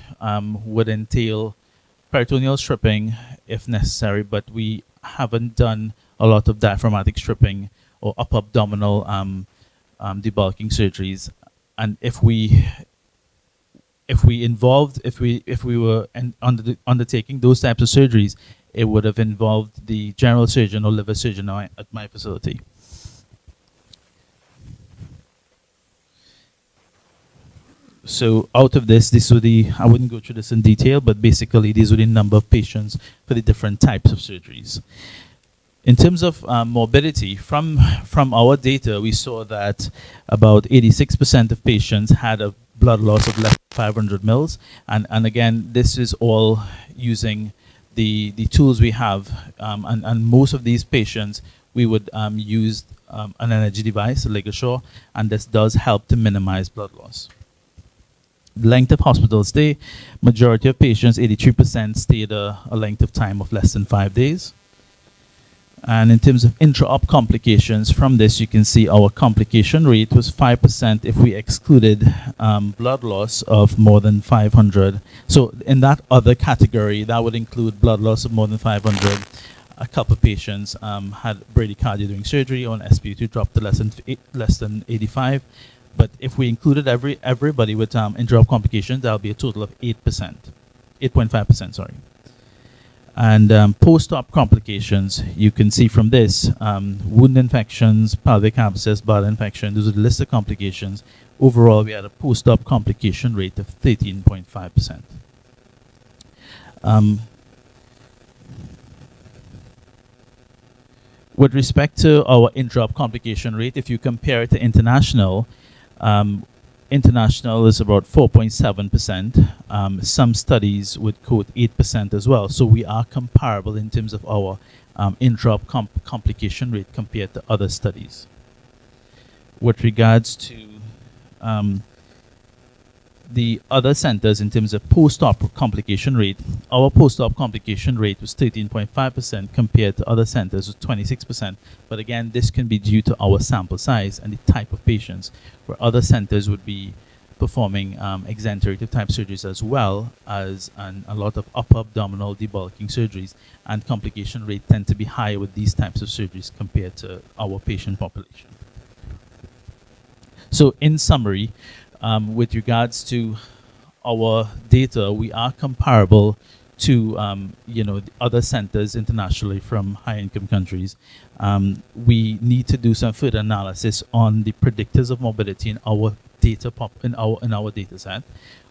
would entail peritoneal stripping if necessary, but we haven't done a lot of diaphragmatic stripping or upper abdominal debulking surgeries. And if we were undertaking those types of surgeries, it would have involved the general surgeon or liver surgeon at my facility. So out of this were I wouldn't go through this in detail, but basically these were the number of patients for the different types of surgeries. In terms of morbidity, from our data, we saw that about 86% of patients had a blood loss of less than 500 mils. And again, this is all using the tools we have. And most of these patients, we would use an energy device, a LigaSure, and this does help to minimize blood loss. Length of hospital stay, majority of patients, 83%, stayed a length of time of less than 5 days. And in terms of intra-op complications, from this you can see our complication rate was 5% if we excluded blood loss of more than 500. So in that other category, that would include blood loss of more than 500. A couple of patients had bradycardia during surgery, or an SpO2 dropped to less than 85. But if we included everybody with intra-op complications, that would be a total of 8.5%, sorry. And post-op complications, you can see from this, wound infections, pelvic abscess, bladder infection, those are the list of complications. Overall, we had a post-op complication rate of 13.5%. With respect to our intra-op complication rate, if you compare it to international, international is about 4.7%. Some studies would quote 8% as well. So we are comparable in terms of our intra-op complication rate compared to other studies. With regards to the other centers in terms of post-op complication rate, our post-op complication rate was 13.5% compared to other centers with 26%. But again, this can be due to our sample size and the type of patients, where other centers would be performing exenterative type surgeries as well as a lot of upper abdominal debulking surgeries, and complication rate tend to be higher with these types of surgeries compared to our patient population. So in summary, with regards to our data, we are comparable to the other centers internationally from high-income countries. We need to do some further analysis on the predictors of morbidity in our data in our data set.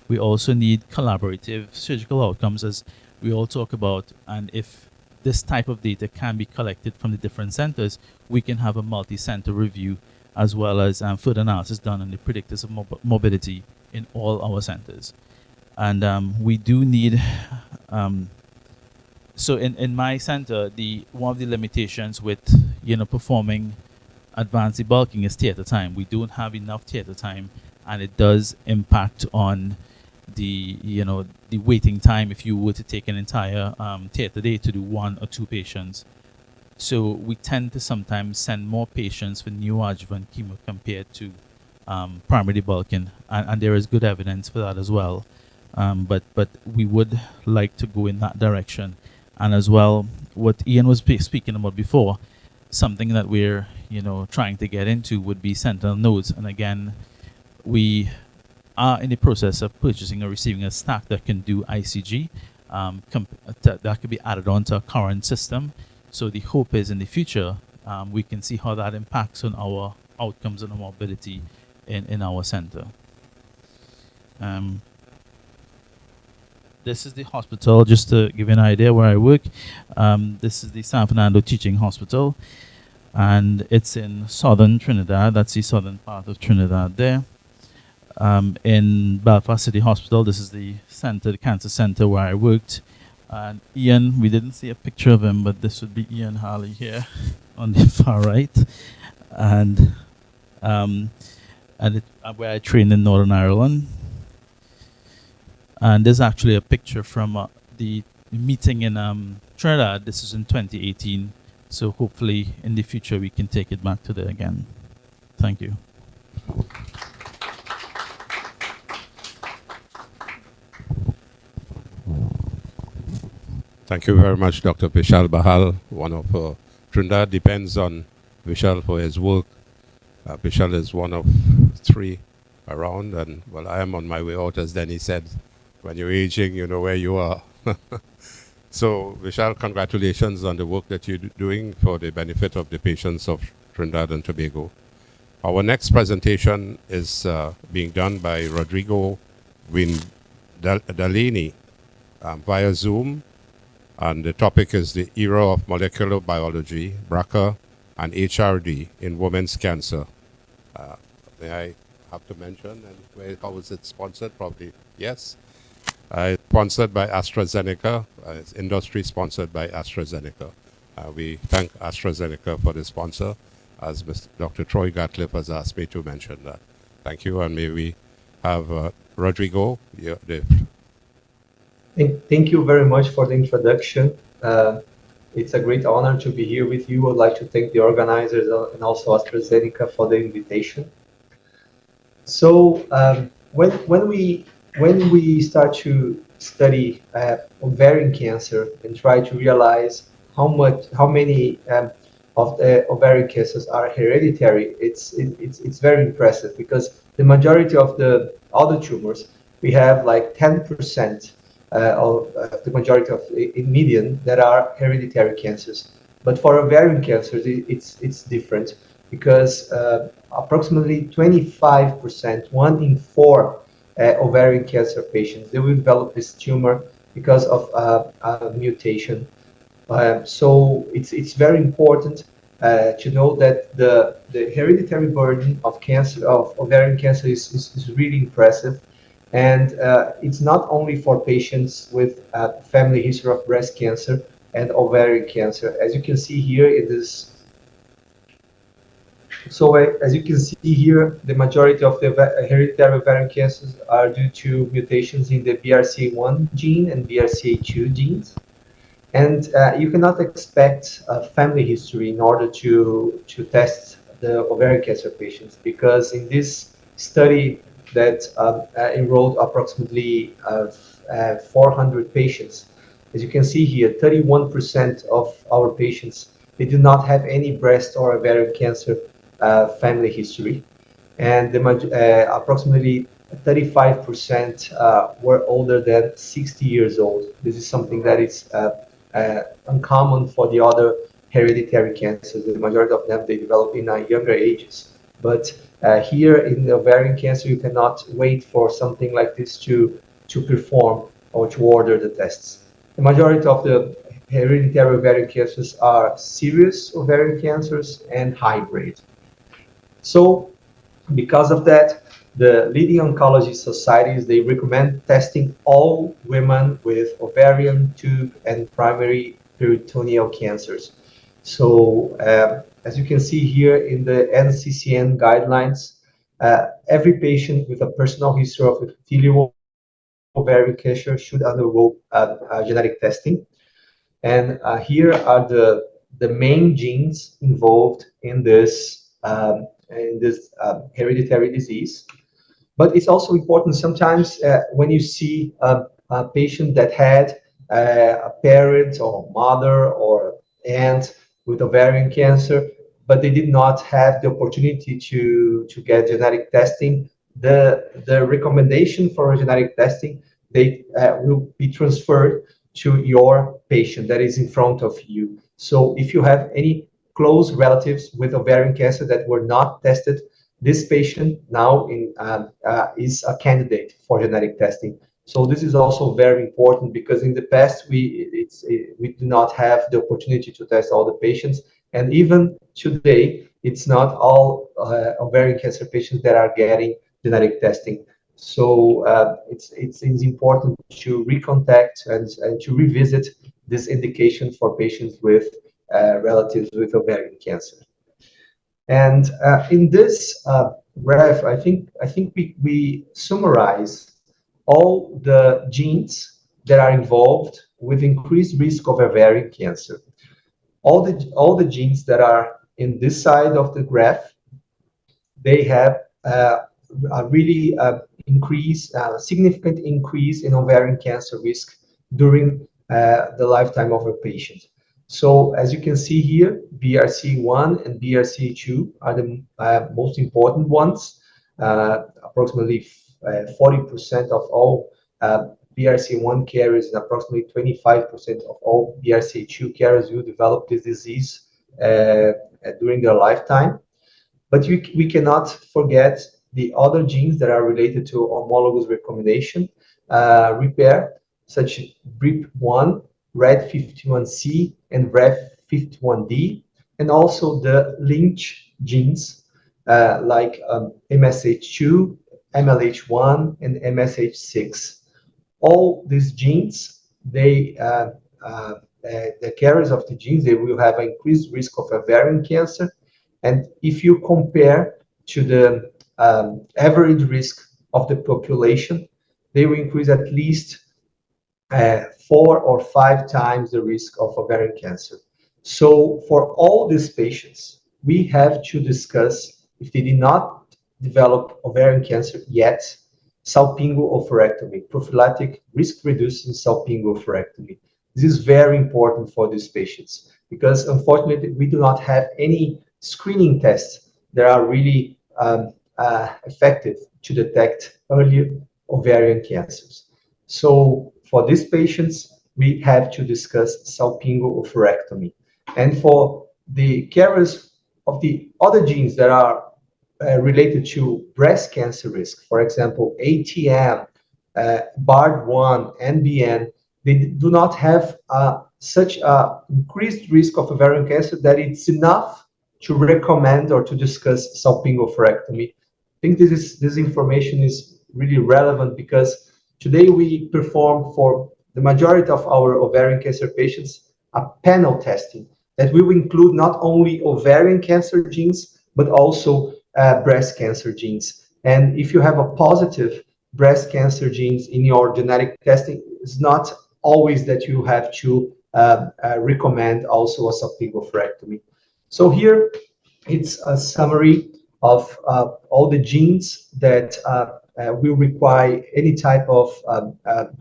We also need collaborative surgical outcomes, as we all talk about, and if this type of data can be collected from the different centers, we can have a multi-center review as well as further analysis done on the predictors of morbidity in all our centers. And we do need, so in my center, one of the limitations with performing advanced debulking is theater time. We don't have enough theater time, and it does impact on the waiting time if you were to take an entire theater day to do 1 or 2 patients. So we tend to sometimes send more patients for neoadjuvant chemo compared to primary debulking, and there is good evidence for that as well. But we would like to go in that direction. And as well, what Ian was speaking about before, something that we're trying to get into would be sentinel nodes. And again, we are in the process of purchasing or receiving a stack that can do ICG, that could be added on to our current system. So the hope is in the future, we can see how that impacts on our outcomes and our mobility in our center. This is the hospital, just to give you an idea where I work. This is the San Fernando Teaching Hospital, and it's in southern Trinidad. That's the southern part of Trinidad there. In Belfast City Hospital, this is the center, the cancer center where I worked. And Ian, we didn't see a picture of him, but this would be Ian Harley here on the far right. And where I trained in Northern Ireland. And there's actually a picture from the meeting in Trinidad. This is in 2018. So hopefully in the future we can take it back to there again. Thank you. Thank you very much, Dr. Vishal Bahal. One of Trinidad depends on Vishal for his work. Vishal is one of 3 around, and well, I am on my way out, as Denny said. When you're aging, you know where you are. So, Vishal, congratulations on the work that you're doing for the benefit of the patients of Trinidad and Tobago. Our next presentation is being done by Rodrigo Windalini via Zoom. And the topic is the era of molecular biology, BRCA, and HRD in women's cancer. May I have to mention, and how is it sponsored? Probably yes. Sponsored by AstraZeneca. It's industry sponsored by AstraZeneca. We thank AstraZeneca for the sponsor, as Dr. Troy Gatliff has asked me to mention that. Thank you, and may we have Rodrigo. Thank you very much for the introduction. It's a great honor to be here with you. I'd like to thank the organizers and also AstraZeneca for the invitation. So when we start to study ovarian cancer and try to realize how many of the ovarian cancers are hereditary, it's very impressive, because the majority of the other tumors, we have like 10% of the majority of in median that are hereditary cancers. But for ovarian cancer, it's different, because approximately 25%, 1 in 4 ovarian cancer patients, they will develop this tumor because of a mutation. So it's very important to know that the hereditary burden of cancer, of ovarian cancer, is really impressive. And it's not only for patients with family history of breast cancer and ovarian cancer. As you can see here in this, as you can see here, the majority of the hereditary ovarian cancers are due to mutations in the BRCA1 gene and BRCA2 genes. And you cannot expect a family history in order to test the ovarian cancer patients, because in this study that enrolled approximately 400 patients, as you can see here, 31% of our patients, they do not have any breast or ovarian cancer family history. And approximately 35% were older than 60 years old. This is something that is uncommon for the other hereditary cancers. The majority of them, they develop in younger ages. But here in the ovarian cancer, you cannot wait for something like this to perform or to order the tests. The majority of the hereditary ovarian cancers are serous ovarian cancers and high-grade. So because of that, the leading oncology societies, they recommend testing all women with ovarian, tube, and primary peritoneal cancers. So as you can see here in the NCCN guidelines, every patient with a personal history of epithelial ovarian cancer should undergo genetic testing. And here are the main genes involved in this hereditary disease. But it's also important sometimes when you see a patient that had a parent or mother or aunt with ovarian cancer, but they did not have the opportunity to get genetic testing. The recommendation for genetic testing, they will be transferred to your patient that is in front of you. So if you have any close relatives with ovarian cancer that were not tested, this patient now is a candidate for genetic testing. So this is also very important, because in the past we do not have the opportunity to test all the patients, and even today it's not all ovarian cancer patients that are getting genetic testing. So it's important to recontact and to revisit this indication for patients with relatives with ovarian cancer. And in this graph, I think we summarize all the genes that are involved with increased risk of ovarian cancer. All the genes that are in this side of the graph, they have a really significant increase in ovarian cancer risk during the lifetime of a patient. So as you can see here, BRCA1 and BRCA2 are the most important ones. Approximately 40% of all BRCA1 carriers and approximately 25% of all BRCA2 carriers will develop this disease during their lifetime. But we cannot forget the other genes that are related to homologous recombination repair, such as BRIP1, RAD51C, and RAF51D, and also the Lynch genes like MSH2, MLH1, and MSH6. All these genes, the carriers of the genes, they will have an increased risk of ovarian cancer. And if you compare to the average risk of the population, they will increase at least 4 or 5 times the risk of ovarian cancer. So for all these patients, we have to discuss, if they did not develop ovarian cancer yet, salpingo oophorectomy, prophylactic risk-reducing salpingo oophorectomy. This is very important for these patients, because unfortunately we do not have any screening tests that are really effective to detect early ovarian cancers. So for these patients, we have to discuss salpingo oophorectomy. And for the carriers of the other genes that are related to breast cancer risk, for example, ATM, BARD1, NBN, they do not have such an increased risk of ovarian cancer that it's enough to recommend or to discuss salpingo-oophorectomy. I think this information is really relevant because today we perform for the majority of our ovarian cancer patients a panel testing that will include not only ovarian cancer genes, but also breast cancer genes. And if you have a positive breast cancer genes in your genetic testing, it's not always that you have to recommend also a salpingo-oophorectomy. So here it's a summary of all the genes that will require any type of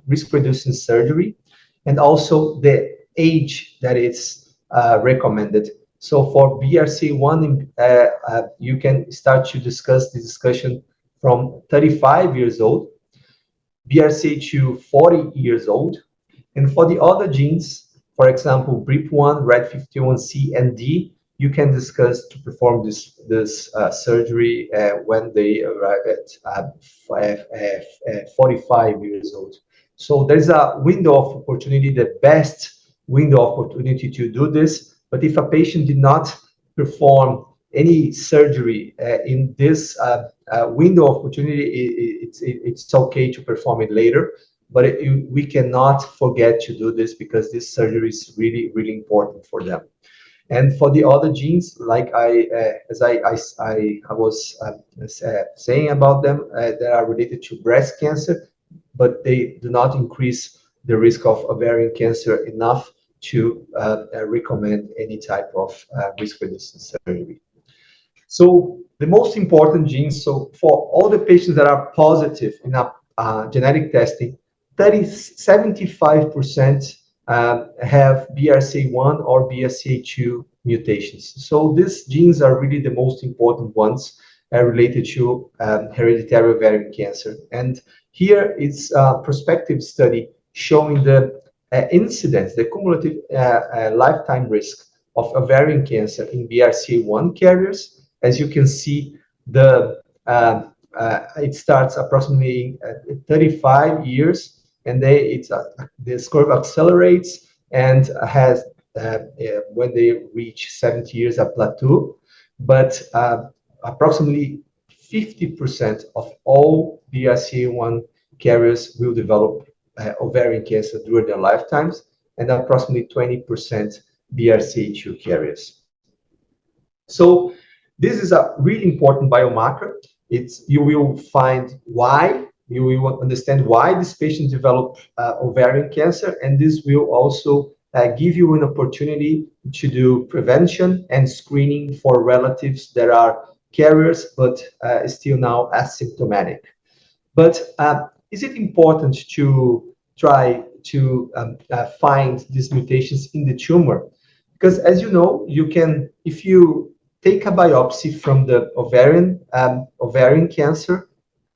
risk-reducing surgery, and also the age that is recommended. So for BRCA1, you can start to discuss the discussion from 35 years old, BRCA2 40 years old, and for the other genes, for example, BRIP1, RAD51C, and D, you can discuss to perform this surgery when they arrive at 45 years old. So there's a window of opportunity, the best window of opportunity to do this. But if a patient did not perform any surgery in this window of opportunity, it's okay to perform it later. But we cannot forget to do this because this surgery is really, really important for them. And for the other genes, like I was saying about them, that are related to breast cancer, but they do not increase the risk of ovarian cancer enough to recommend any type of risk-reducing surgery. So the most important genes, so for all the patients that are positive in a genetic testing, 75% have BRCA1 or BRCA2 mutations. So these genes are really the most important ones related to hereditary ovarian cancer. And here it's a prospective study showing the incidence, the cumulative lifetime risk of ovarian cancer in BRCA1 carriers. As you can see, it starts approximately at 35 years, and this curve accelerates and has, when they reach 70 years, a plateau. But approximately 50% of all BRCA1 carriers will develop ovarian cancer during their lifetimes, and approximately 20% BRCA2 carriers. So this is a really important biomarker. You will find why, you will understand why these patients develop ovarian cancer, and this will also give you an opportunity to do prevention and screening for relatives that are carriers but still now asymptomatic. But is it important to try to find these mutations in the tumor? Because as you know, you can, if you take a biopsy from the ovarian cancer,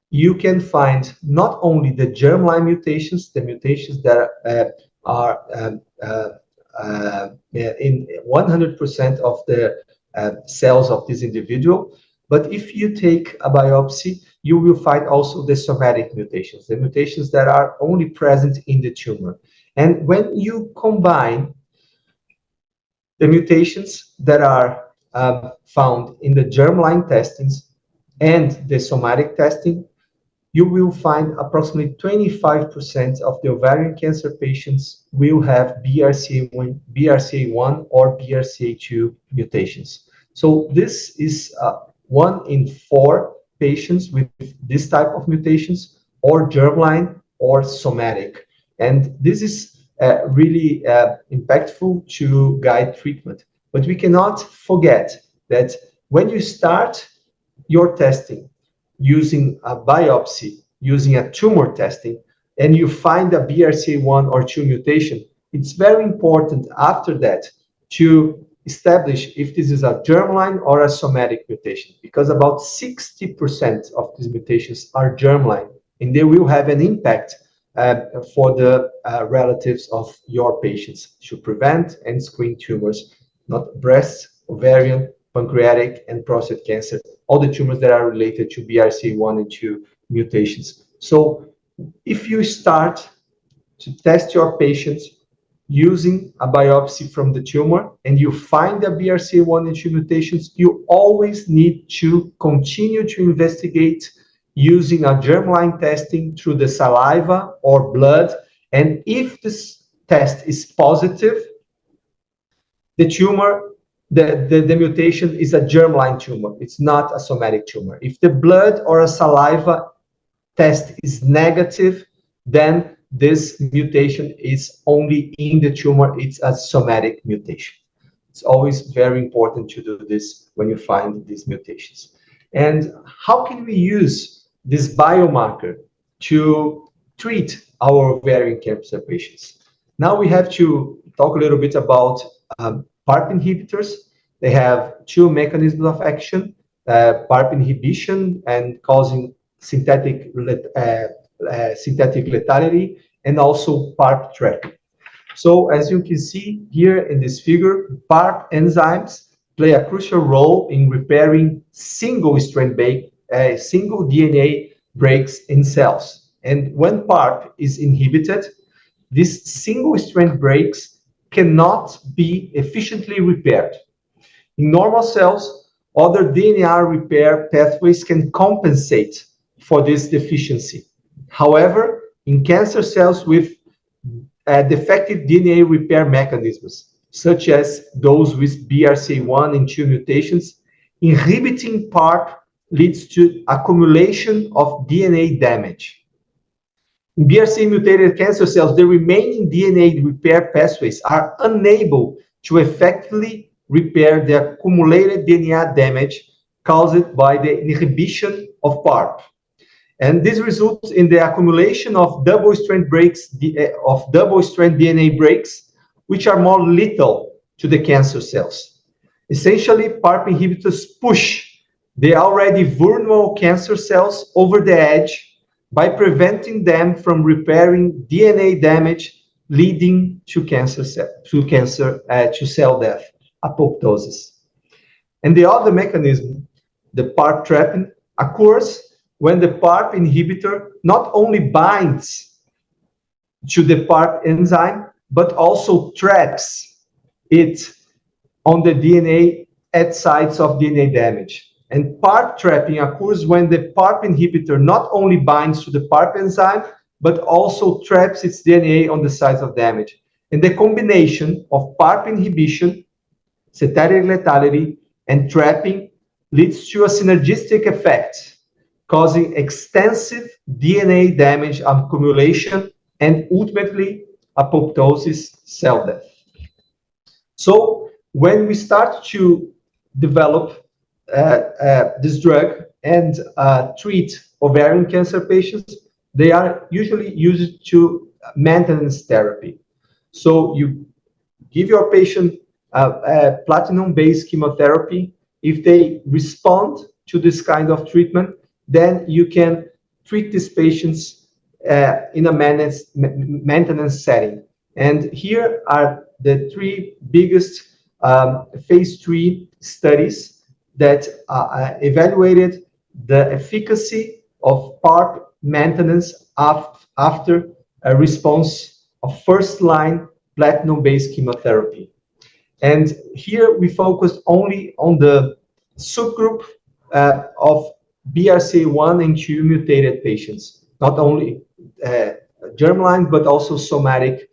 you can find not only the germline mutations, the mutations that are in 100% of the cells of this individual, but if you take a biopsy, you will find also the somatic mutations, the mutations that are only present in the tumor. And when you combine the mutations that are found in the germline testings and the somatic testing, you will find approximately 25% of the ovarian cancer patients will have BRCA1 or BRCA2 mutations. So this is 1 in 4 patients with this type of mutations, or germline or somatic. And this is really impactful to guide treatment. But we cannot forget that when you start your testing using a biopsy, using a tumor testing, and you find a BRCA1 or 2 mutation, it's very important after that to establish if this is a germline or a somatic mutation, because about 60% of these mutations are germline, and they will have an impact for the relatives of your patients to prevent and screen tumors, not breast, ovarian, pancreatic, and prostate cancer, all the tumors that are related to BRCA1 and 2 mutations. So if you start to test your patients using a biopsy from the tumor and you find the BRCA1 and 2 mutations, you always need to continue to investigate using a germline testing through the saliva or blood. And if this test is positive, the tumor, the mutation is a germline tumor. It's not a somatic tumor. If the blood or a saliva test is negative, then this mutation is only in the tumor. It's a somatic mutation. It's always very important to do this when you find these mutations. And how can we use this biomarker to treat our ovarian cancer patients? Now we have to talk a little bit about PARP inhibitors. They have two mechanisms of action, PARP inhibition and causing synthetic lethality, and also PARP trapping. So as you can see here in this figure, PARP enzymes play a crucial role in repairing single DNA breaks in cells. And when PARP is inhibited, these single strand breaks cannot be efficiently repaired. In normal cells, other DNA repair pathways can compensate for this deficiency. However, in cancer cells with defective DNA repair mechanisms, such as those with BRCA1 and 2 mutations, inhibiting PARP leads to accumulation of DNA damage. In BRCA mutated cancer cells, the remaining DNA repair pathways are unable to effectively repair the accumulated DNA damage caused by the inhibition of PARP. And this results in the accumulation of double-strand DNA breaks, which are more lethal to the cancer cells. Essentially, PARP inhibitors push the already vulnerable cancer cells over the edge by preventing them from repairing DNA damage, leading to cell death, apoptosis. And the other mechanism, the PARP trapping, occurs when the PARP inhibitor not only binds to the PARP enzyme, but also traps it on the DNA at sites of DNA damage. And PARP trapping occurs when the PARP inhibitor not only binds to the PARP enzyme, but also traps its DNA on the sites of damage. And the combination of PARP inhibition, synthetic lethality, and trapping leads to a synergistic effect, causing extensive DNA damage accumulation and ultimately apoptosis, cell death. So when we start to develop this drug and treat ovarian cancer patients, they are usually used to maintenance therapy. So you give your patient platinum-based chemotherapy. If they respond to this kind of treatment, then you can treat these patients in a maintenance setting. And here are the three biggest phase 3 studies that evaluated the efficacy of PARP maintenance after a response of first-line platinum-based chemotherapy. And here we focused only on the subgroup of BRCA1 and 2 mutated patients, not only germline, but also somatic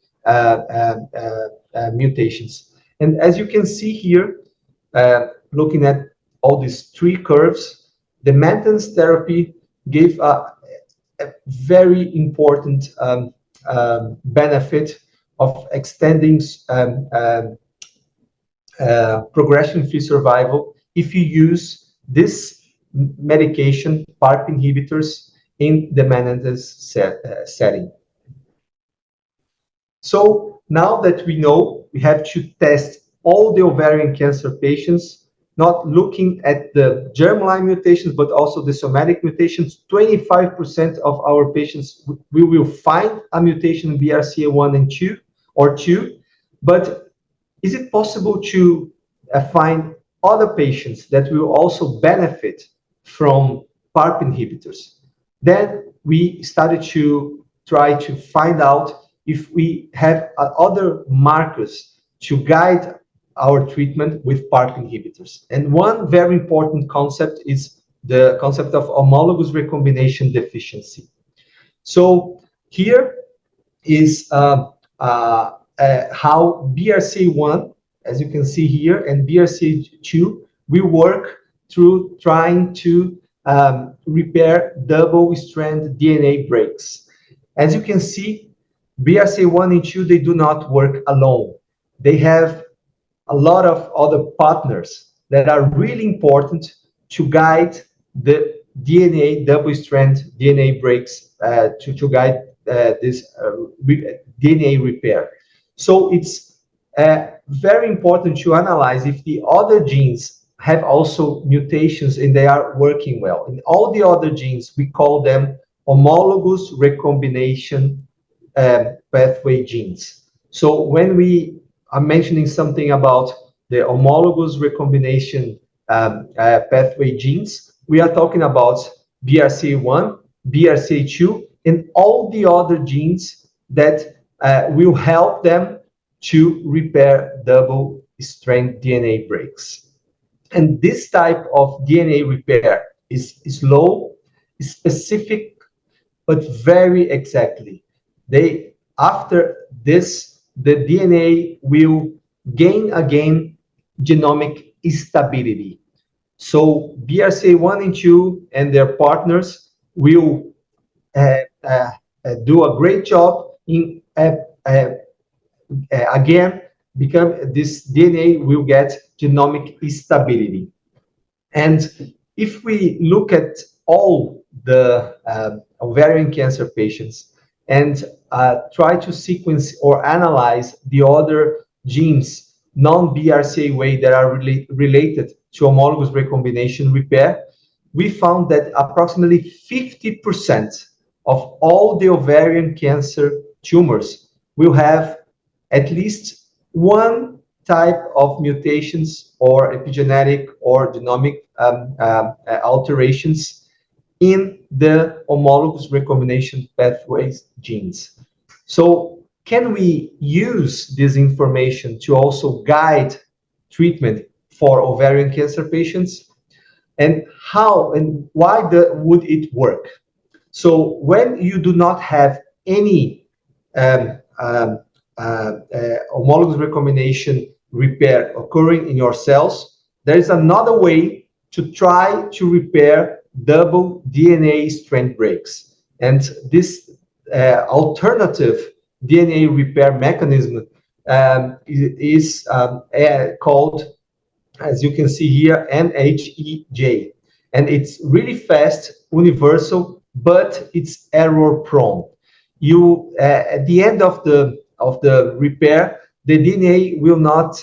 mutations. And as you can see here, looking at all these three curves, the maintenance therapy gave a very important benefit of extending progression-free survival if you use this medication, PARP inhibitors, in the maintenance setting. So now that we know, we have to test all the ovarian cancer patients, not looking at the germline mutations, but also the somatic mutations. 25% of our patients, we will find a mutation in BRCA1 and 2, but is it possible to find other patients that will also benefit from PARP inhibitors? Then we started to try to find out if we have other markers to guide our treatment with PARP inhibitors. And one very important concept is the concept of homologous recombination deficiency. So here is how BRCA1, as you can see here, and BRCA2 will work through trying to repair double-strand DNA breaks. As you can see, BRCA1 and 2, they do not work alone. They have a lot of other partners that are really important to guide the DNA, double-strand DNA breaks, to guide this DNA repair. So it's very important to analyze if the other genes have also mutations and they are working well. In all the other genes, we call them homologous recombination pathway genes. So when we are mentioning something about the homologous recombination pathway genes, we are talking about BRCA1, BRCA2, and all the other genes that will help them to repair double-strand DNA breaks. And this type of DNA repair is slow, specific, but very exactly. After this, the DNA will gain again genomic stability. So BRCA1 and 2 and their partners will do a great job in again this DNA will get genomic stability. And if we look at all the ovarian cancer patients and try to sequence or analyze the other genes, non-BRCA way, that are related to homologous recombination repair, we found that approximately 50% of all the ovarian cancer tumors will have at least one type of mutations or epigenetic or genomic alterations in the homologous recombination pathways genes. So can we use this information to also guide treatment for ovarian cancer patients? And how and why would it work? So when you do not have any homologous recombination repair occurring in your cells, there is another way to try to repair double DNA strand breaks. And this alternative DNA repair mechanism is called, as you can see here, NHEJ. And it's really fast, universal, but it's error prone. At the end of the repair, the DNA will not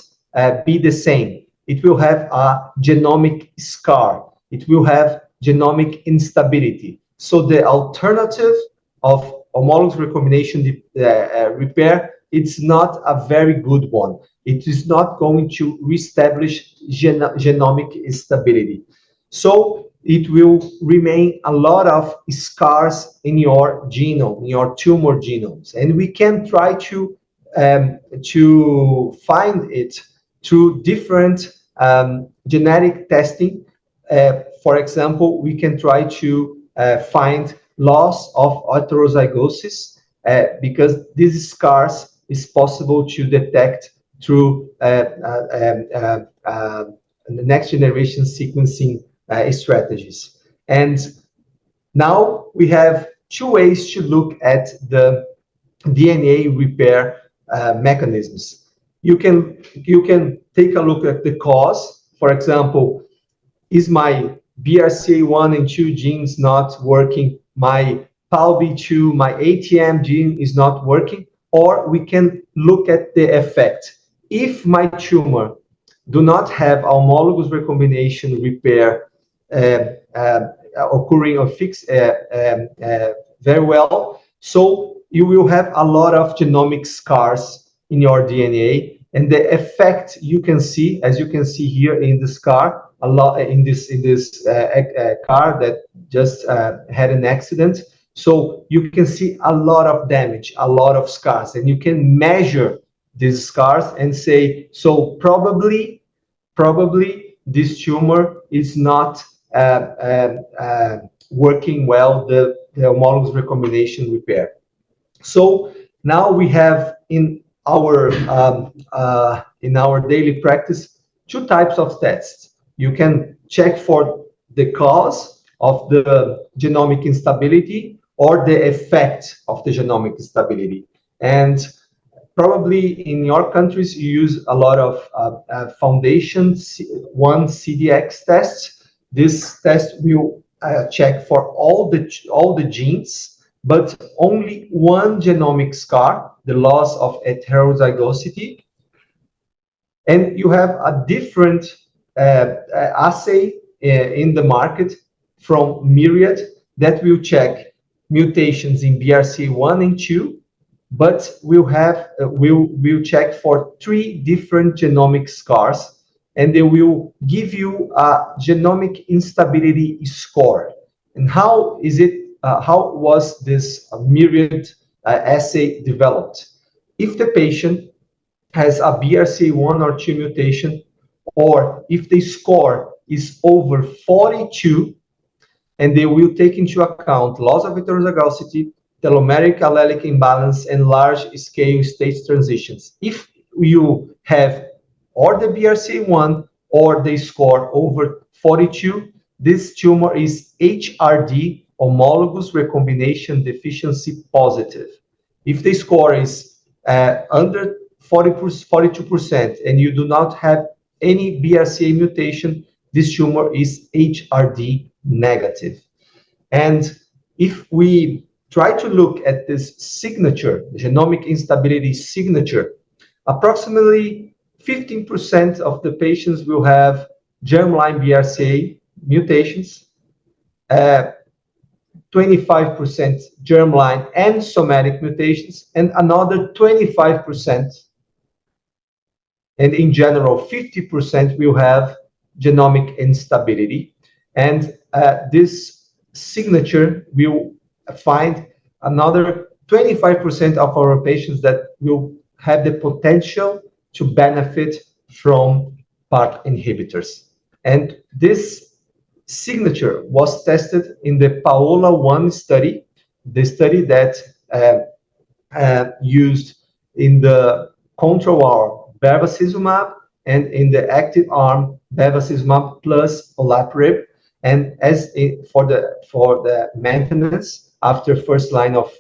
be the same. It will have a genomic scar. It will have genomic instability. So the alternative of homologous recombination repair, it's not a very good one. It is not going to reestablish genomic stability. So it will remain a lot of scars in your genome, in your tumor genomes. And we can try to find it through different genetic testing. For example, we can try to find loss of heterozygosis because these scars is possible to detect through the next generation sequencing strategies. And now we have two ways to look at the DNA repair mechanisms. You can take a look at the cause. For example, is my BRCA1 and 2 genes not working? My PALB2, my ATM gene is not working? Or we can look at the effect. If my tumor do not have homologous recombination repair occurring or fixed very well, so you will have a lot of genomic scars in your DNA, and the effect you can see, as you can see here in the scar, a lot in this car that just had an accident. So you can see a lot of damage, a lot of scars, and you can measure these scars and say, so probably this tumor is not working well, the homologous recombination repair. So now we have in our daily practice two types of tests. You can check for the cause of the genomic instability or the effect of the genomic instability. And probably in your countries you use a lot of Foundation one CDX tests. This test will check for all the genes, but only one genomic scar, the loss of heterozygosity. And you have a different assay in the market from Myriad that will check mutations in BRCA1 and 2, but we'll check for 3 different genomic scars, and they will give you a genomic instability score. And how was this Myriad assay developed? If the patient has a BRCA1 or 2 mutation, or if the score is over 42, and they will take into account loss of heterozygosity, telomeric allelic imbalance, and large-scale stage transitions. If you have or the BRCA1 or the score over 42, this tumor is HRD, homologous recombination deficiency positive. If the score is under 42% and you do not have any BRCA mutation, this tumor is HRD negative. And if we try to look at this signature, genomic instability signature, approximately 15% of the patients will have germline BRCA mutations, 25% germline and somatic mutations, and another 25%, and in general 50% will have genomic instability. And this signature will find another 25% of our patients that will have the potential to benefit from PARP inhibitors. And this signature was tested in the PAOLA-1 study, the study that used in the control arm bevacizumab and in the active arm bevacizumab plus olaparib. And for the maintenance after first line of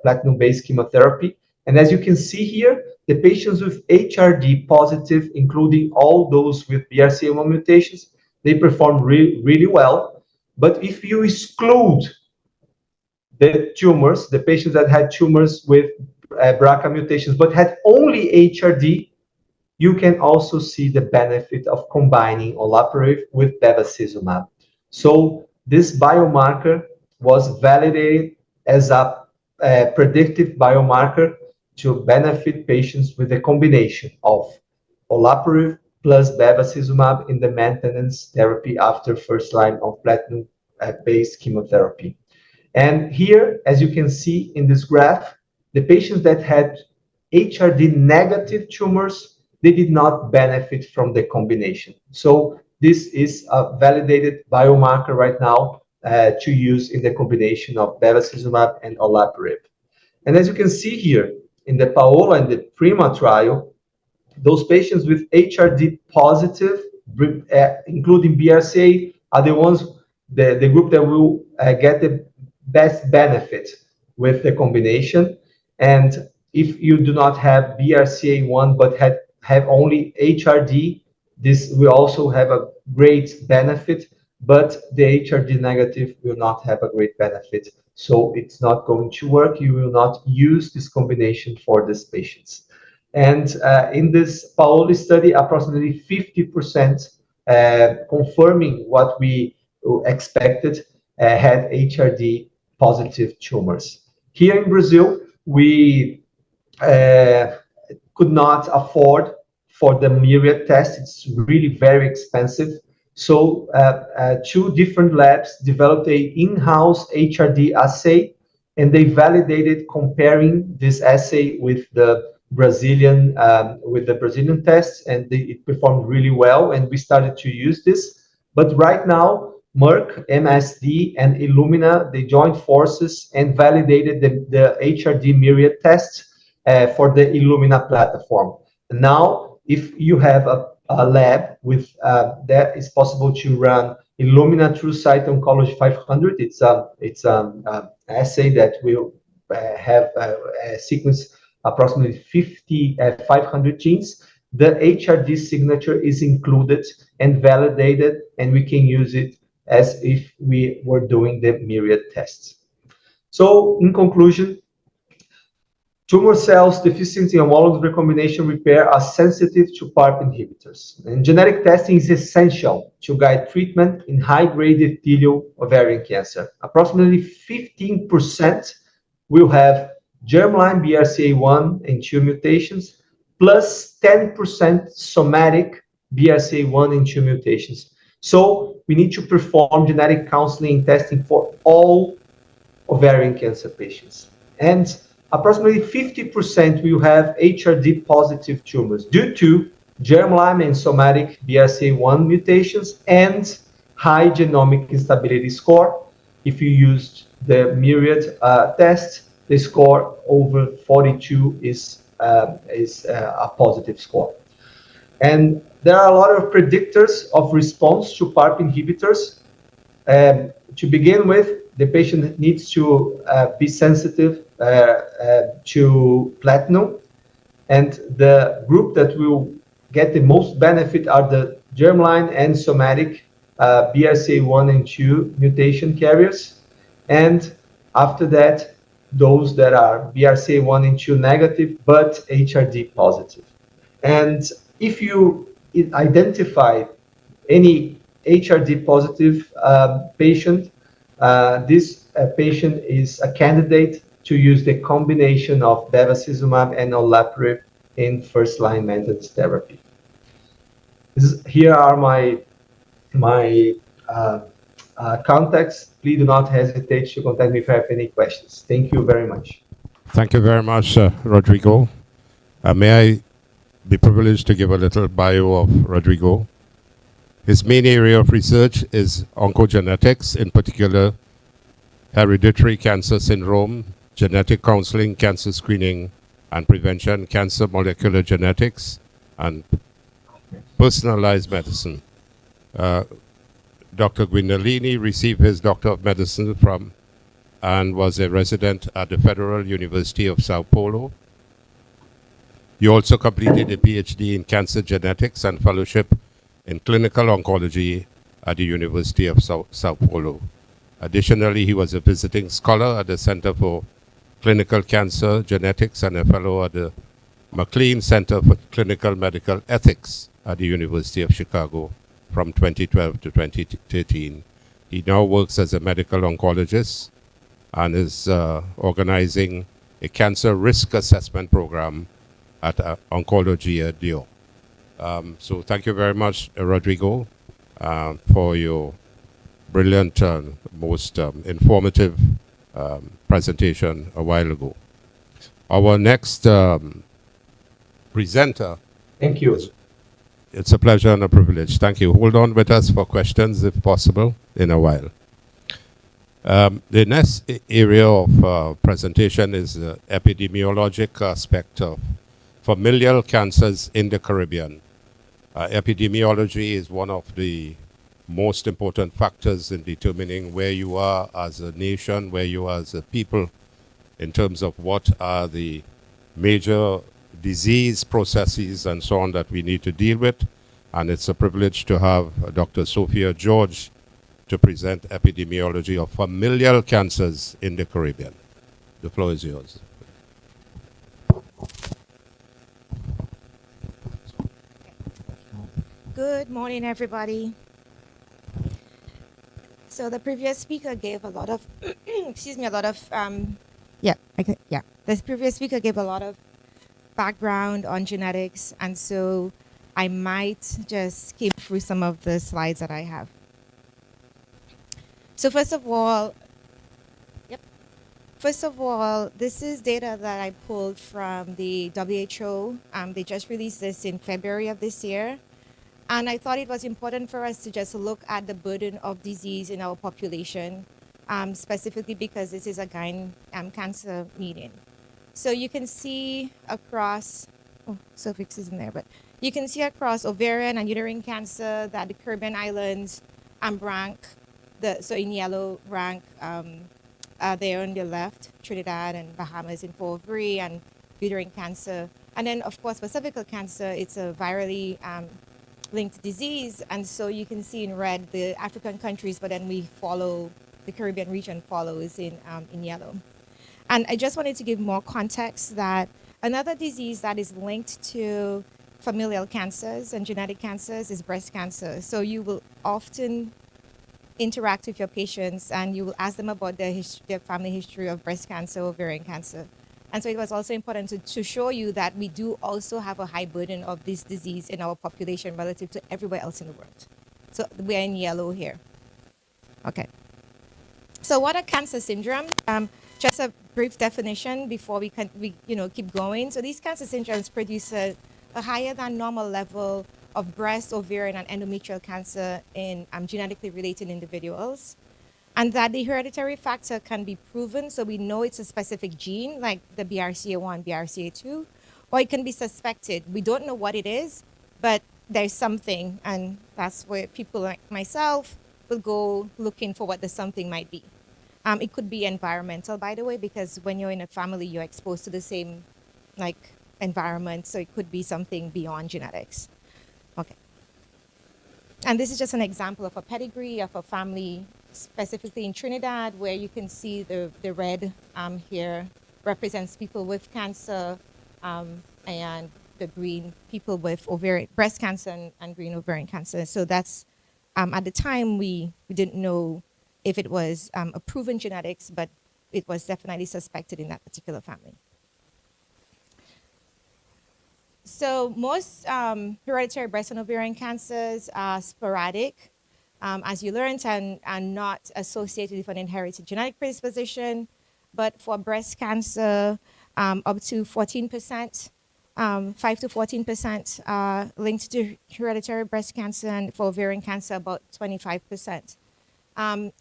platinum-based chemotherapy. And as you can see here, the patients with HRD positive, including all those with BRCA1 mutations, they perform really well. But if you exclude the tumors, the patients that had tumors with BRCA mutations but had only HRD, you can also see the benefit of combining olaparib with bevacizumab. So this biomarker was validated as a predictive biomarker to benefit patients with a combination of olaparib plus bevacizumab in the maintenance therapy after first line of platinum-based chemotherapy. And here, as you can see in this graph, the patients that had HRD negative tumors, they did not benefit from the combination. So this is a validated biomarker right now to use in the combination of bevacizumab and olaparib. And as you can see here, in the PAOLA and the PRIMA trial, those patients with HRD positive, including BRCA, are the ones, the group that will get the best benefit with the combination. And if you do not have BRCA1 but have only HRD, this will also have a great benefit, but the HRD negative will not have a great benefit. So it's not going to work. You will not use this combination for these patients. And in this PAOLA study, approximately 50% confirming what we expected had HRD positive tumors. Here in Brazil, we could not afford for the Myriad test. It's really very expensive. So 2 different labs developed a in-house HRD assay and they validated comparing this assay with the Brazilian tests, and it performed really well, and we started to use this. But right now, Merck, MSD, and Illumina, they joined forces and validated the HRD Myriad test for the Illumina platform. Now, if you have a lab with that, is possible to run Illumina TrueSight Oncology 500. It's an assay that will have a sequence approximately 500 genes. The HRD signature is included and validated, and we can use it as if we were doing the Myriad tests. So, in conclusion, tumor cells deficiency and homologous recombination repair are sensitive to PARP inhibitors, and genetic testing is essential to guide treatment in high-grade epithelial ovarian cancer. Approximately 15% will have germline BRCA1 and 2 mutations, plus 10% somatic BRCA1 and 2 mutations. So we need to perform genetic counseling and testing for all ovarian cancer patients. And approximately 50% will have HRD positive tumors due to germline and somatic BRCA1 mutations and high genomic instability score. If you used the Myriad test, the score over 42 is a positive score. And there are a lot of predictors of response to PARP inhibitors. To begin with, the patient needs to be sensitive to platinum, and the group that will get the most benefit are the germline and somatic BRCA1 and 2 mutation carriers, and after that, those that are BRCA1 and 2 negative but HRD positive. And if you identify any HRD positive patient, this patient is a candidate to use the combination of bevacizumab and olaparib in first-line maintenance therapy. Here are my contacts. Please do not hesitate to contact me if you have any questions. Thank you very much. Thank you very much, Rodrigo. May I be privileged to give a little bio of Rodrigo? His main area of research is oncogenetics, in particular hereditary cancer syndrome, genetic counseling, cancer screening and prevention, cancer molecular genetics, and personalized medicine. Dr. Guindalini received his Doctor of Medicine from and was a resident at the Federal University of Sao Paulo. He also completed a PhD in cancer genetics and fellowship in clinical oncology at the University of Sao Paulo. Additionally, he was a visiting scholar at the Center for Clinical Cancer Genetics and a fellow at the McLean Center for Clinical Medical Ethics at the University of Chicago from 2012 to 2013. He now works as a medical oncologist and is organizing a cancer risk assessment program at Oncologia Dio. So thank you very much, Rodrigo, for your brilliant and most informative presentation a while ago. Our next presenter. Thank you. It's a pleasure and a privilege. Thank you. Hold on with us for questions, if possible, in a while. The next area of presentation is the epidemiologic aspect of familial cancers in the Caribbean. Epidemiology is one of the most important factors in determining where you are as a nation, where you are as a people, in terms of what are the major disease processes and so on that we need to deal with. And it's a privilege to have Dr. Sophia George to present epidemiology of familial cancers in the Caribbean. The floor is yours. Good morning, everybody. So the previous speaker gave a lot of, excuse me, the previous speaker gave a lot of background on genetics, and so I might just skip through some of the slides that I have. So first of all, First of all, this is data that I pulled from the WHO. They just released this in February of this year. And I thought it was important for us to just look at the burden of disease in our population, specifically because this is a cancer meeting. So you can see across, cervix isn't there, but you can see across ovarian and uterine cancer that the Caribbean islands rank, so in yellow rank there on the left, Trinidad and Bahamas in for ovary and uterine cancer. And then, of course, for cervical cancer, it's a virally linked disease. And so you can see in red the African countries, but then we follow, the Caribbean region follows in yellow. And I just wanted to give more context that another disease that is linked to familial cancers and genetic cancers is breast cancer. So you will often interact with your patients and you will ask them about their family history of breast cancer, ovarian cancer. And so it was also important to show you that we do also have a high burden of this disease in our population relative to everywhere else in the world. So we're in yellow here. Okay. So what are cancer syndrome? Just a brief definition before we keep going. So these cancer syndromes produce a higher than normal level of breast, ovarian, and endometrial cancer in genetically related individuals. And that the hereditary factor can be proven, so we know it's a specific gene, like the BRCA1, BRCA2, or it can be suspected. We don't know what it is, but there's something, and that's where people like myself will go looking for what the something might be. It could be environmental, by the way, because when you're in a family, you're exposed to the same environment, so it could be something beyond genetics. Okay. And this is just an example of a pedigree of a family, specifically in Trinidad, where you can see the red here represents people with cancer, and the green people with breast cancer and green ovarian cancer. So that's, at the time, we didn't know if it was a proven genetics, but it was definitely suspected in that particular family. So most hereditary breast and ovarian cancers are sporadic, as you learned, and not associated with an inherited genetic predisposition. But for breast cancer, up to 14%, 5 to 14% are linked to hereditary breast cancer, and for ovarian cancer, about 25%. And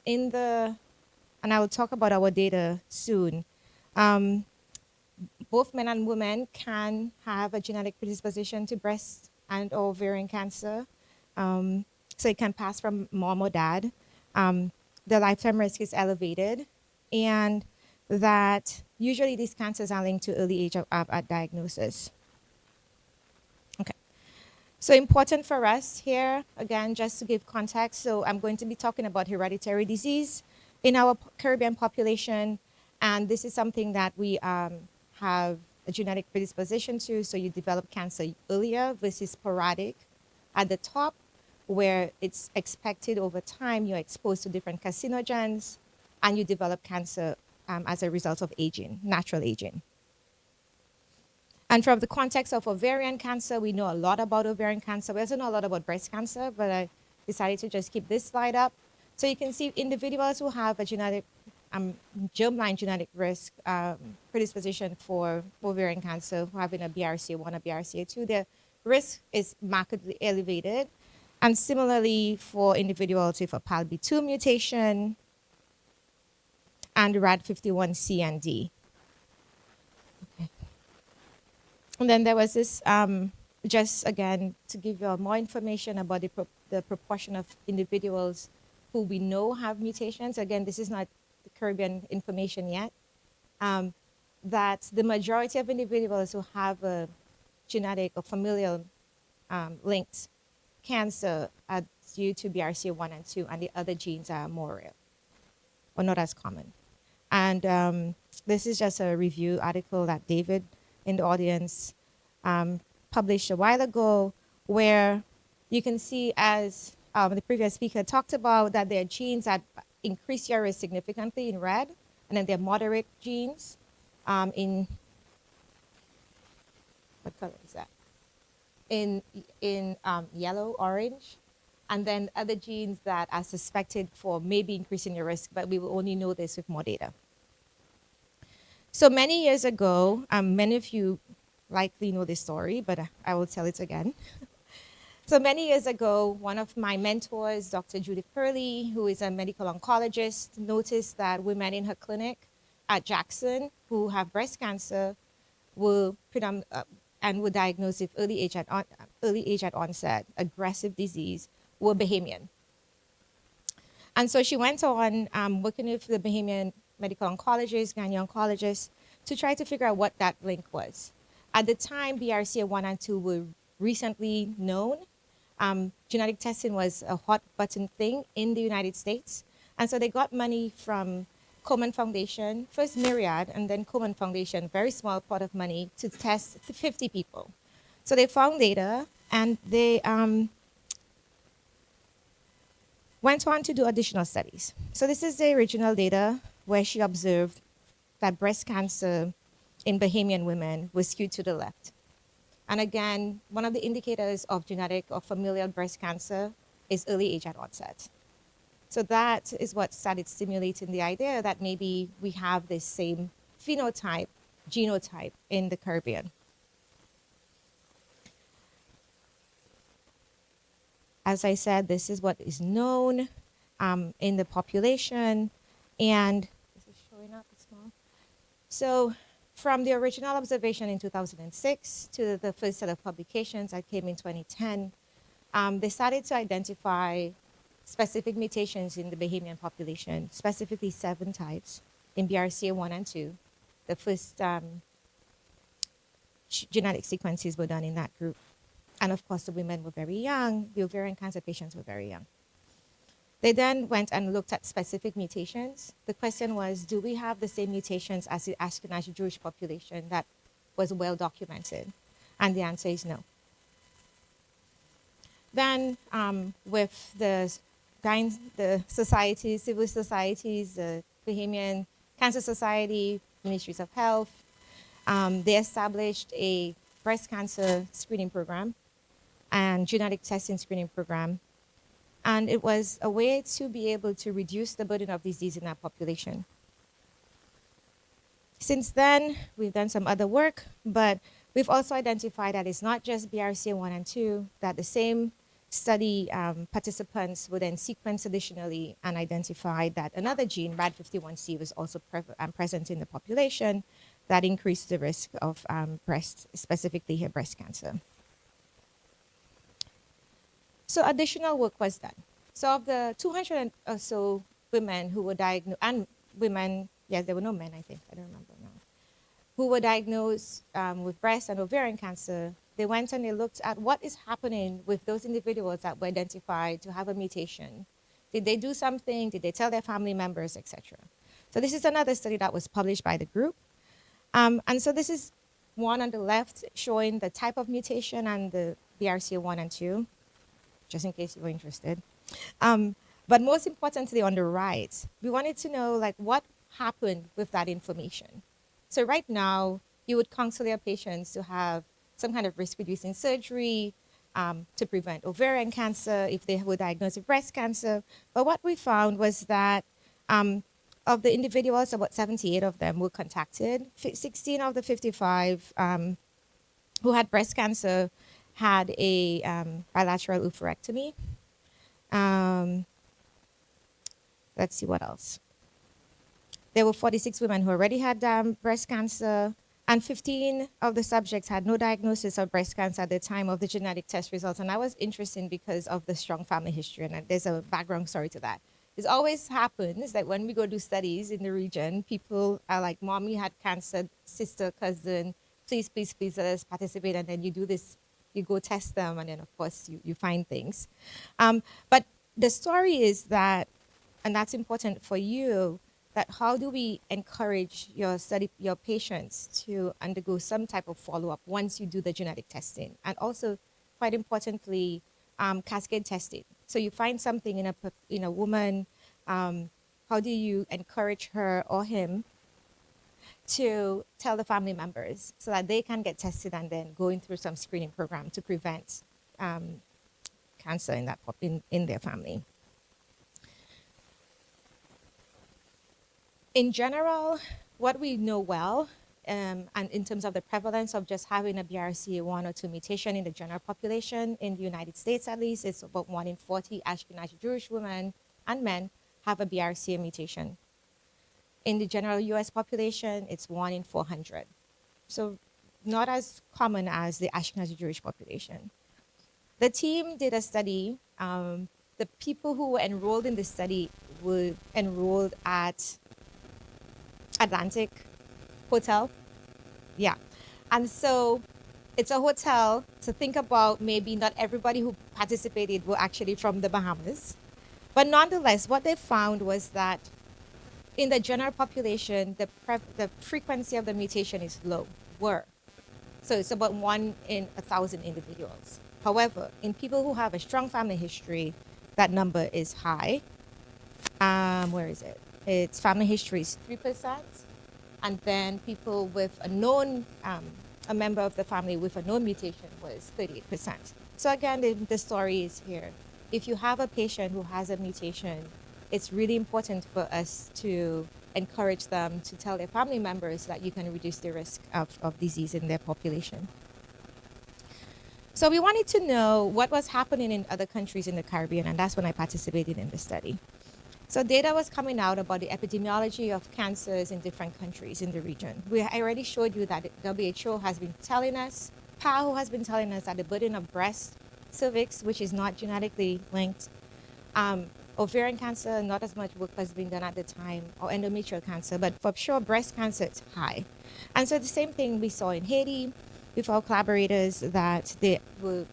I will talk about our data soon. Both men and women can have a genetic predisposition to breast and ovarian cancer. So it can pass from mom or dad. The lifetime risk is elevated, and that usually these cancers are linked to early age at diagnosis. Okay. So important for us here, again, just to give context. So I'm going to be talking about hereditary disease in our Caribbean population, and this is something that we have a genetic predisposition to, so you develop cancer earlier versus sporadic at the top, where it's expected over time, you're exposed to different carcinogens, and you develop cancer as a result of aging, natural aging. And from the context of ovarian cancer, we know a lot about ovarian cancer. We also know a lot about breast cancer, but I decided to just keep this slide up. So you can see individuals who have a genetic germline genetic risk predisposition for ovarian cancer, who having a BRCA1 or BRCA2, their risk is markedly elevated. And similarly for individuals with a PALB2 mutation and RAD51C and D. Okay. And then there was this, just again, to give you more information about the proportion of individuals who we know have mutations. Again, this is not the Caribbean information yet, that the majority of individuals who have a genetic or familial linked cancer are due to BRCA1 and 2, and the other genes are more rare or not as common. And this is just a review article that David in the audience published a while ago, where you can see, as the previous speaker talked about, that there are genes that increase your risk significantly in red, and then there are moderate genes in, what color is that? In yellow, orange, and then other genes that are suspected for maybe increasing your risk, but we will only know this with more data. So many years ago, many of you likely know this story, but I will tell it again. So many years ago, one of my mentors, Dr. Judith Purley, who is a medical oncologist, noticed that women in her clinic at Jackson who have breast cancer were and were diagnosed with early age at onset, aggressive disease, were Bahamian. And so she went on working with the Bahamian medical oncologist, gynae oncologist, to try to figure out what that link was. At the time, BRCA1 and 2 were recently known. Genetic testing was a hot button thing in the United States. And so they got money from Komen Foundation, first Myriad, and then Komen Foundation, very small pot of money to test 50 people. So they found data, and they went on to do additional studies. So this is the original data where she observed that breast cancer in Bahamian women was skewed to the left. And again, one of the indicators of genetic or familial breast cancer is early age at onset. So that is what started stimulating the idea that maybe we have this same phenotype, genotype in the Caribbean. As I said, this is what is known in the population. And is it showing up? It's small. So from the original observation in 2006 to the first set of publications that came in 2010, they started to identify specific mutations in the Bahamian population, specifically 7 types in BRCA1 and 2. The first genetic sequences were done in that group. And of course, the women were very young. The ovarian cancer patients were very young. They then went and looked at specific mutations. The question was, do we have the same mutations as the Ashkenazi Jewish population that was well documented? And the answer is no. Then with the societies, civil societies, the Bahamian Cancer Society, Ministries of Health, they established a breast cancer screening program and genetic testing screening program. And it was a way to be able to reduce the burden of disease in that population. Since then, we've done some other work, but we've also identified that it's not just BRCA1 and 2, that the same study participants would then sequence additionally and identify that another gene, RAD51C, was also present in the population that increased the risk of specifically here breast cancer. So additional work was done. So of the 200 or so women who were diagnosed, and women, yes, there were no men, I think, I don't remember now, who were diagnosed with breast and ovarian cancer, they went and they looked at what is happening with those individuals that were identified to have a mutation. Did they do something? Did they tell their family members, etc.? So this is another study that was published by the group. And so this is one on the left showing the type of mutation and the BRCA1 and 2. Just in case you were interested. But most importantly, on the right, we wanted to know like what happened with that information. So right now, you would counsel your patients to have some kind of risk-reducing surgery to prevent ovarian cancer if they were diagnosed with breast cancer. But what we found was that of the individuals, about 78 of them were contacted. 16 of the 55 who had breast cancer had a bilateral oophorectomy. Let's see what else. There were 46 women who already had breast cancer, and 15 of the subjects had no diagnosis of breast cancer at the time of the genetic test results. And that was interesting because of the strong family history, and there's a background story to that. It always happens that when we go do studies in the region, people are like, mommy had cancer, sister, cousin, please, please, please let us participate. And then you do this. You go test them, and then, of course, you find things. But the story is that, and that's important for you, that how do we encourage your patients to undergo some type of follow-up once you do the genetic testing? And also, quite importantly, cascade testing. So you find something in a woman, how do you encourage her or him to tell the family members so that they can get tested and then going through some screening program to prevent cancer in their family. In general, what we know well, and in terms of the prevalence of just having a BRCA1 or 2 mutation in the general population, in the United States at least, it's about 1 in 40 Ashkenazi Jewish women and men have a BRCA mutation. In the general US population, it's 1 in 400. So not as common as the Ashkenazi Jewish population. The team did a study. The people who were enrolled in the study were enrolled at Atlantic Hotel. Yeah. And so it's a hotel. So think about maybe not everybody who participated were actually from the Bahamas. But nonetheless, what they found was that in the general population, the frequency of the mutation is low, So it's about 1 in 1,000 individuals. However, in people who have a strong family history, that number is high. Where is it? Its family history is 3%. And then people with a known, a member of the family with a known mutation was 38%. So again, the story is here. If you have a patient who has a mutation, it's really important for us to encourage them to tell their family members that you can reduce the risk of disease in their population. So we wanted to know what was happening in other countries in the Caribbean, and that's when I participated in the study. So data was coming out about the epidemiology of cancers in different countries in the region. I already showed you that WHO has been telling us, PAHO has been telling us that the burden of breast, cervix, which is not genetically linked, ovarian cancer, not as much work has been done at the time, or endometrial cancer, but for sure breast cancer, it's high. And so the same thing we saw in Haiti with our collaborators, that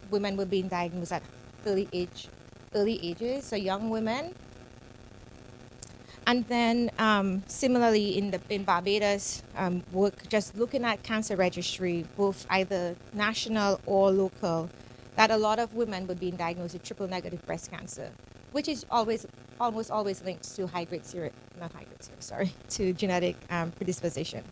women were being diagnosed at early ages, so young women. And then similarly in Barbados, work just looking at cancer registry, both either national or local, that a lot of women were being diagnosed with triple negative breast cancer, which is almost always linked to to genetic predisposition.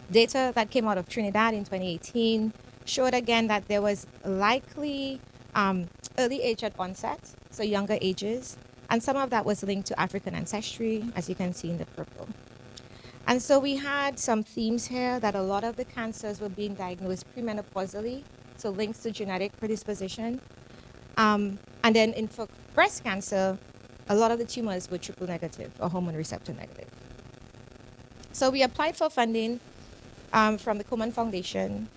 Data that came out of Trinidad in 2018 showed again that there was likely early age at onset, so younger ages, and some of that was linked to African ancestry, as you can see in the purple. And so we had some themes here that a lot of the cancers were being diagnosed premenopausally, so links to genetic predisposition. And then for breast cancer, a lot of the tumors were triple negative or hormone receptor negative. So we applied for funding from the Komen Foundation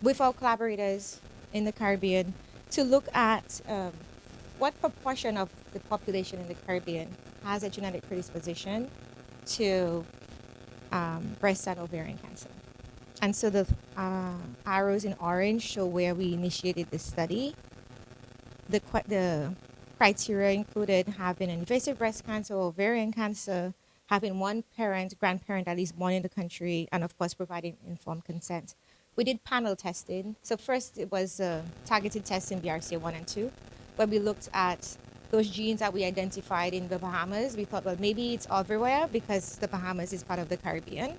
with our collaborators in the Caribbean to look at what proportion of the population in the Caribbean has a genetic predisposition to breast and ovarian cancer. And so the arrows in orange show where we initiated the study. The criteria included having invasive breast cancer, ovarian cancer, having one grandparent at least born in the country, and of course providing informed consent. We did panel testing. So first it was targeted testing BRCA1 and 2, where we looked at those genes that we identified in the Bahamas. We thought, well, maybe it's everywhere because the Bahamas is part of the Caribbean.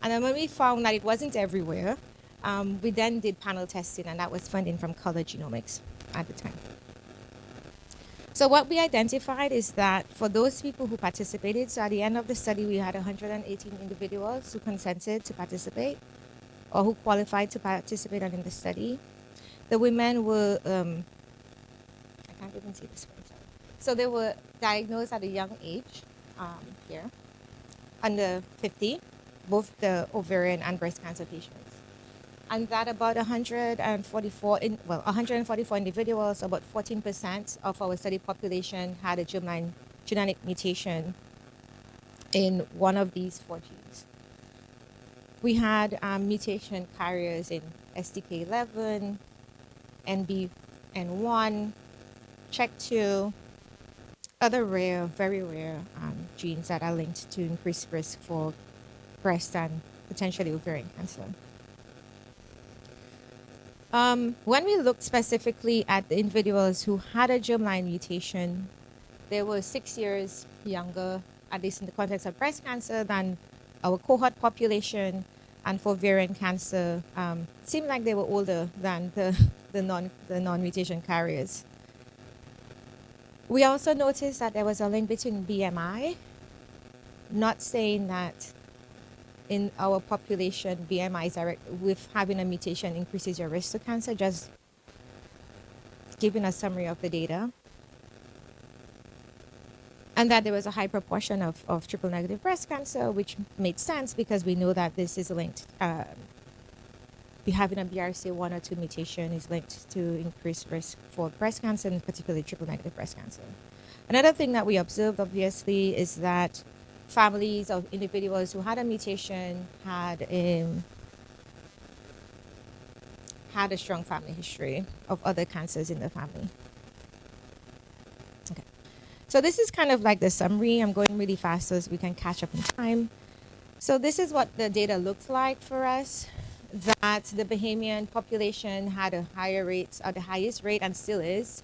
And then when we found that it wasn't everywhere, we then did panel testing, and that was funding from Color Genomics at the time. So what we identified is that for those people who participated, so at the end of the study, we had 118 individuals who consented to participate or who qualified to participate in the study. The women were, I can't even see the screen, sorry. So they were diagnosed at a young age, here, under 50, both the ovarian and breast cancer patients. And that about 144 individuals, about 14% of our study population had a germline genetic mutation in one of these 4 genes. We had mutation carriers in STK11, NBN1, CHEK2, other rare, very rare genes that are linked to increased risk for breast and potentially ovarian cancer. When we looked specifically at the individuals who had a germline mutation, they were 6 years younger, at least in the context of breast cancer, than our cohort population, and for ovarian cancer, it seemed like they were older than the non-mutation carriers. We also noticed that there was a link between BMI, not saying that in our population, BMI is direct, with having a mutation increases your risk to cancer, just giving a summary of the data. And that there was a high proportion of triple negative breast cancer, which made sense because we know that this is linked, having a BRCA1 or 2 mutation is linked to increased risk for breast cancer, and particularly triple negative breast cancer. Another thing that we observed, obviously, is that families of individuals who had a mutation had a strong family history of other cancers in the family. Okay. So this is kind of like the summary. I'm going really fast so as we can catch up in time. So this is what the data looked like for us, that the Bahamian population had a higher rate, or the highest rate, and still is,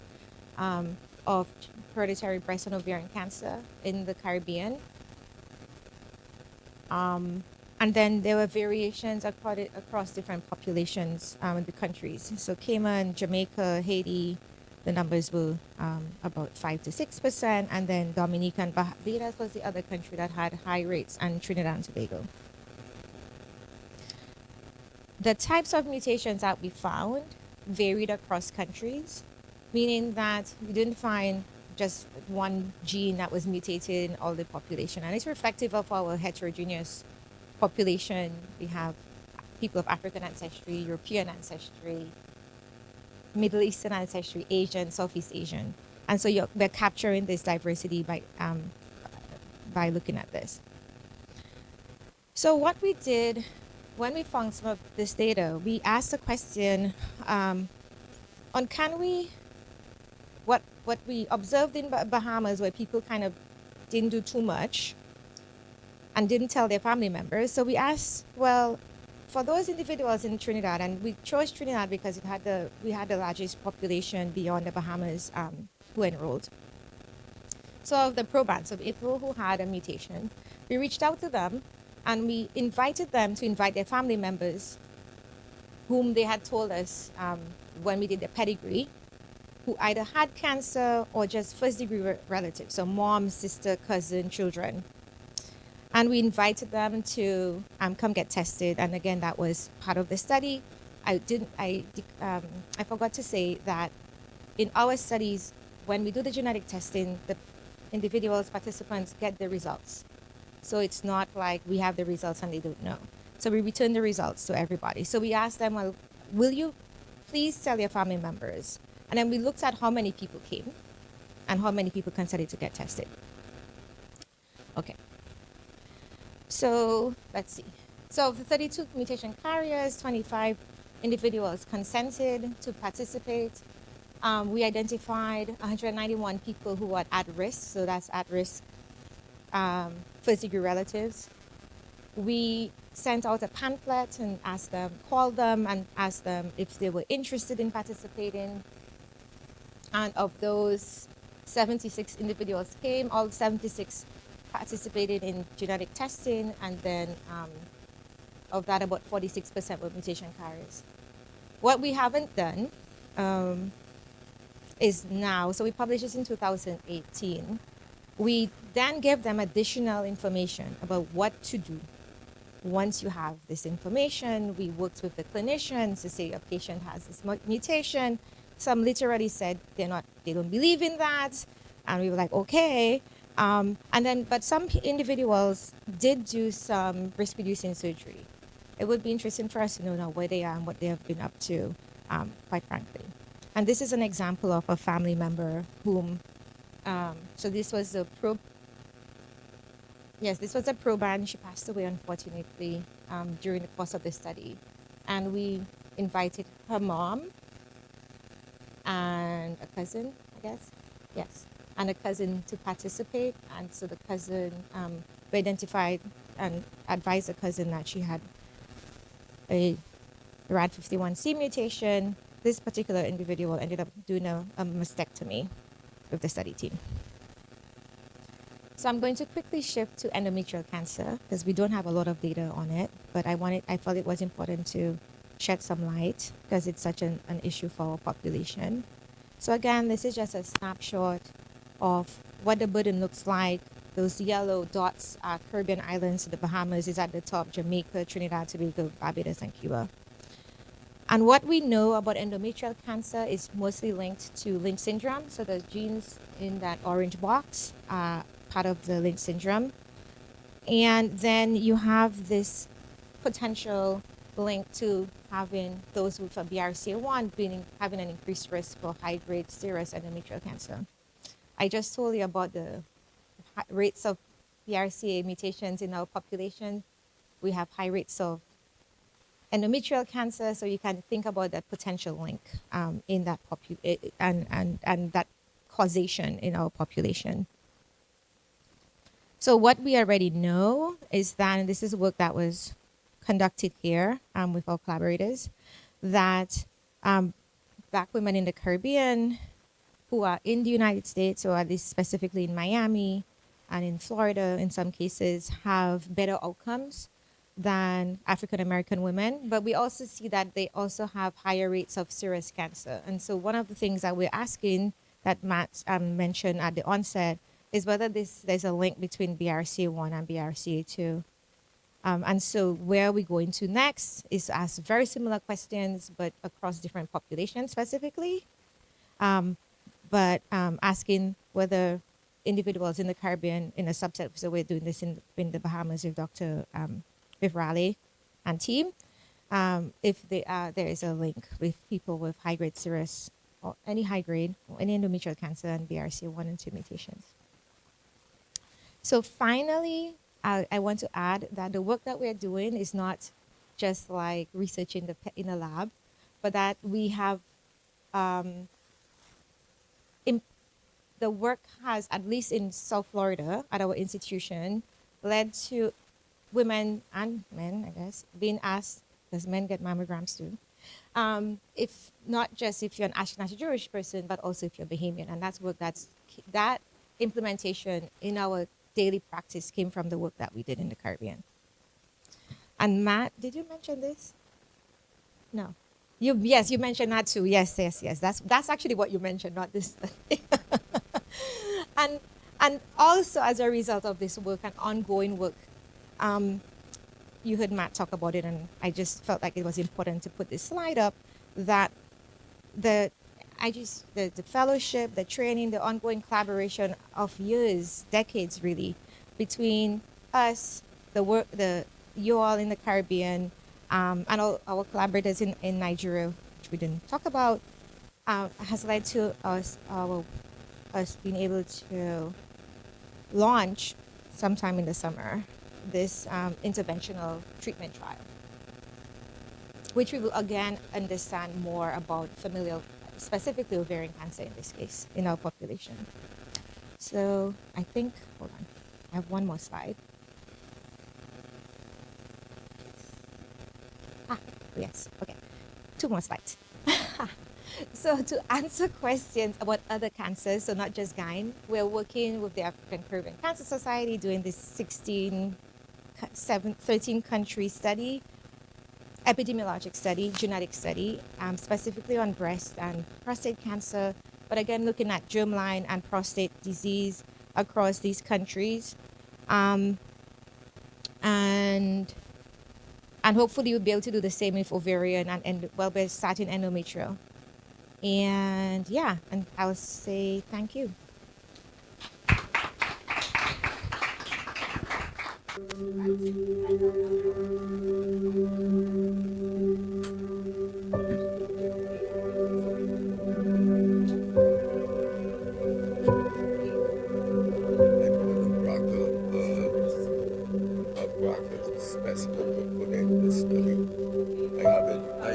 of hereditary breast and ovarian cancer in the Caribbean. And then there were variations across different populations in the countries. So Cayman, Jamaica, Haiti, the numbers were about 5 to 6%, and then Dominica and Barbados was the other country that had high rates, and Trinidad and Tobago. The types of mutations that we found varied across countries, meaning that we didn't find just one gene that was mutated in all the population. And it's reflective of our heterogeneous population. We have people of African ancestry, European ancestry, Middle Eastern ancestry, Asian, Southeast Asian. And so we're capturing this diversity by looking at this. So what we did when we found some of this data, we asked the question on what we observed in Bahamas, where people kind of didn't do too much and didn't tell their family members. So we asked, well, for those individuals in Trinidad, and we chose Trinidad because we had the largest population beyond the Bahamas who enrolled. So of the probants, of people who had a mutation, we reached out to them and we invited them to invite their family members whom they had told us when we did the pedigree, who either had cancer or just first-degree relatives, so mom, sister, cousin, children. And we invited them to come get tested. And again, that was part of the study. I forgot to say that in our studies, when we do the genetic testing, the individuals, participants get the results. So it's not like we have the results and they don't know. So we return the results to everybody. So we asked them, well, will you please tell your family members? And then we looked at how many people came and how many people consented to get tested. Okay. So let's see. So of the 32 mutation carriers, 25 individuals consented to participate. We identified 191 people who were at risk. So that's at risk first-degree relatives. We sent out a pamphlet and called them and asked them if they were interested in participating. And of those, 76 individuals came. All 76 participated in genetic testing, and then of that, about 46% were mutation carriers. What we haven't done is now, so we published this in 2018. We then gave them additional information about what to do once you have this information. We worked with the clinicians to say a patient has this mutation. Some literally said they don't believe in that, and we were like, okay. But some individuals did do some risk-reducing surgery. It would be interesting for us to know now where they are and what they have been up to, quite frankly. And this is an example of a family member whom, so this was a proband. She passed away, unfortunately, during the course of the study. And we invited her mom and a cousin, I guess. Yes. And a cousin to participate. And so the cousin, we identified and advised the cousin that she had a RAD51C mutation. This particular individual ended up doing a mastectomy with the study team. So I'm going to quickly shift to endometrial cancer because we don't have a lot of data on it, but I felt it was important to shed some light because it's such an issue for our population. So again, this is just a snapshot of what the burden looks like, those yellow dots are Caribbean islands. The Bahamas is at the top, Jamaica, Trinidad, Tobago, Barbados, and Cuba. And what we know about endometrial cancer is mostly linked to Lynch syndrome. So the genes in that orange box are part of the Lynch syndrome. And then you have this potential link to having those with a BRCA1 having an increased risk for high-grade serous endometrial cancer. I just told you about the rates of BRCA mutations in our population. We have high rates of endometrial cancer, so you can think about that potential link in that and that causation in our population. So what we already know is that, and this is work that was conducted here with our collaborators, that Black women in the Caribbean who are in the United States, or at least specifically in Miami and in Florida in some cases, have better outcomes than African American women. But we also see that they also have higher rates of serous cancer. And so one of the things that we're asking, that Matt mentioned at the onset, is whether there's a link between BRCA1 and BRCA2. And so where we're going to next is ask very similar questions, but across different populations specifically. But asking whether individuals in the Caribbean, in a subset, so we're doing this in the Bahamas with Dr. With Raleigh and team, if there is a link with people with high-grade serous or any high-grade or any endometrial cancer and BRCA1 and 2 mutations. So finally, I want to add that the work that we're doing is not just like research in the lab, but that we have the work has, at least in South Florida at our institution, led to women and men, I guess, being asked, because men get mammograms too, if not just if you're an Ashkenazi Jewish person, but also if you're Bahamian. And that's work that implementation in our daily practice came from the work that we did in the Caribbean. And Matt, did you mention this? No. Yes, you mentioned that too. Yes. That's actually what you mentioned, not this. And also as a result of this work and ongoing work, you heard Matt talk about it, and I just felt like it was important to put this slide up, that the fellowship, the training, the ongoing collaboration of years, decades really, between us, you all in the Caribbean, and all our collaborators in Nigeria, which we didn't talk about, has led to us being able to launch sometime in the summer this interventional treatment trial, which we will again understand more about familial, specifically ovarian cancer in this case, in our population. So I think, hold on, I have one more slide. Yes, okay, 2 more slides. So to answer questions about other cancers, so not just GYN, we're working with the African Caribbean Cancer Society doing this 13 country study, epidemiologic study, genetic study, specifically on breast and prostate cancer, but again looking at germline and prostate disease across these countries. And hopefully we'll be able to do the same with ovarian and we're starting endometrial. And yeah, and I'll say thank you.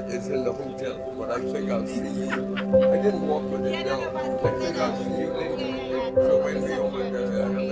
It's in the hotel, but I think I'll see you. I didn't walk with it now. I think I'll see you later. So when we over there,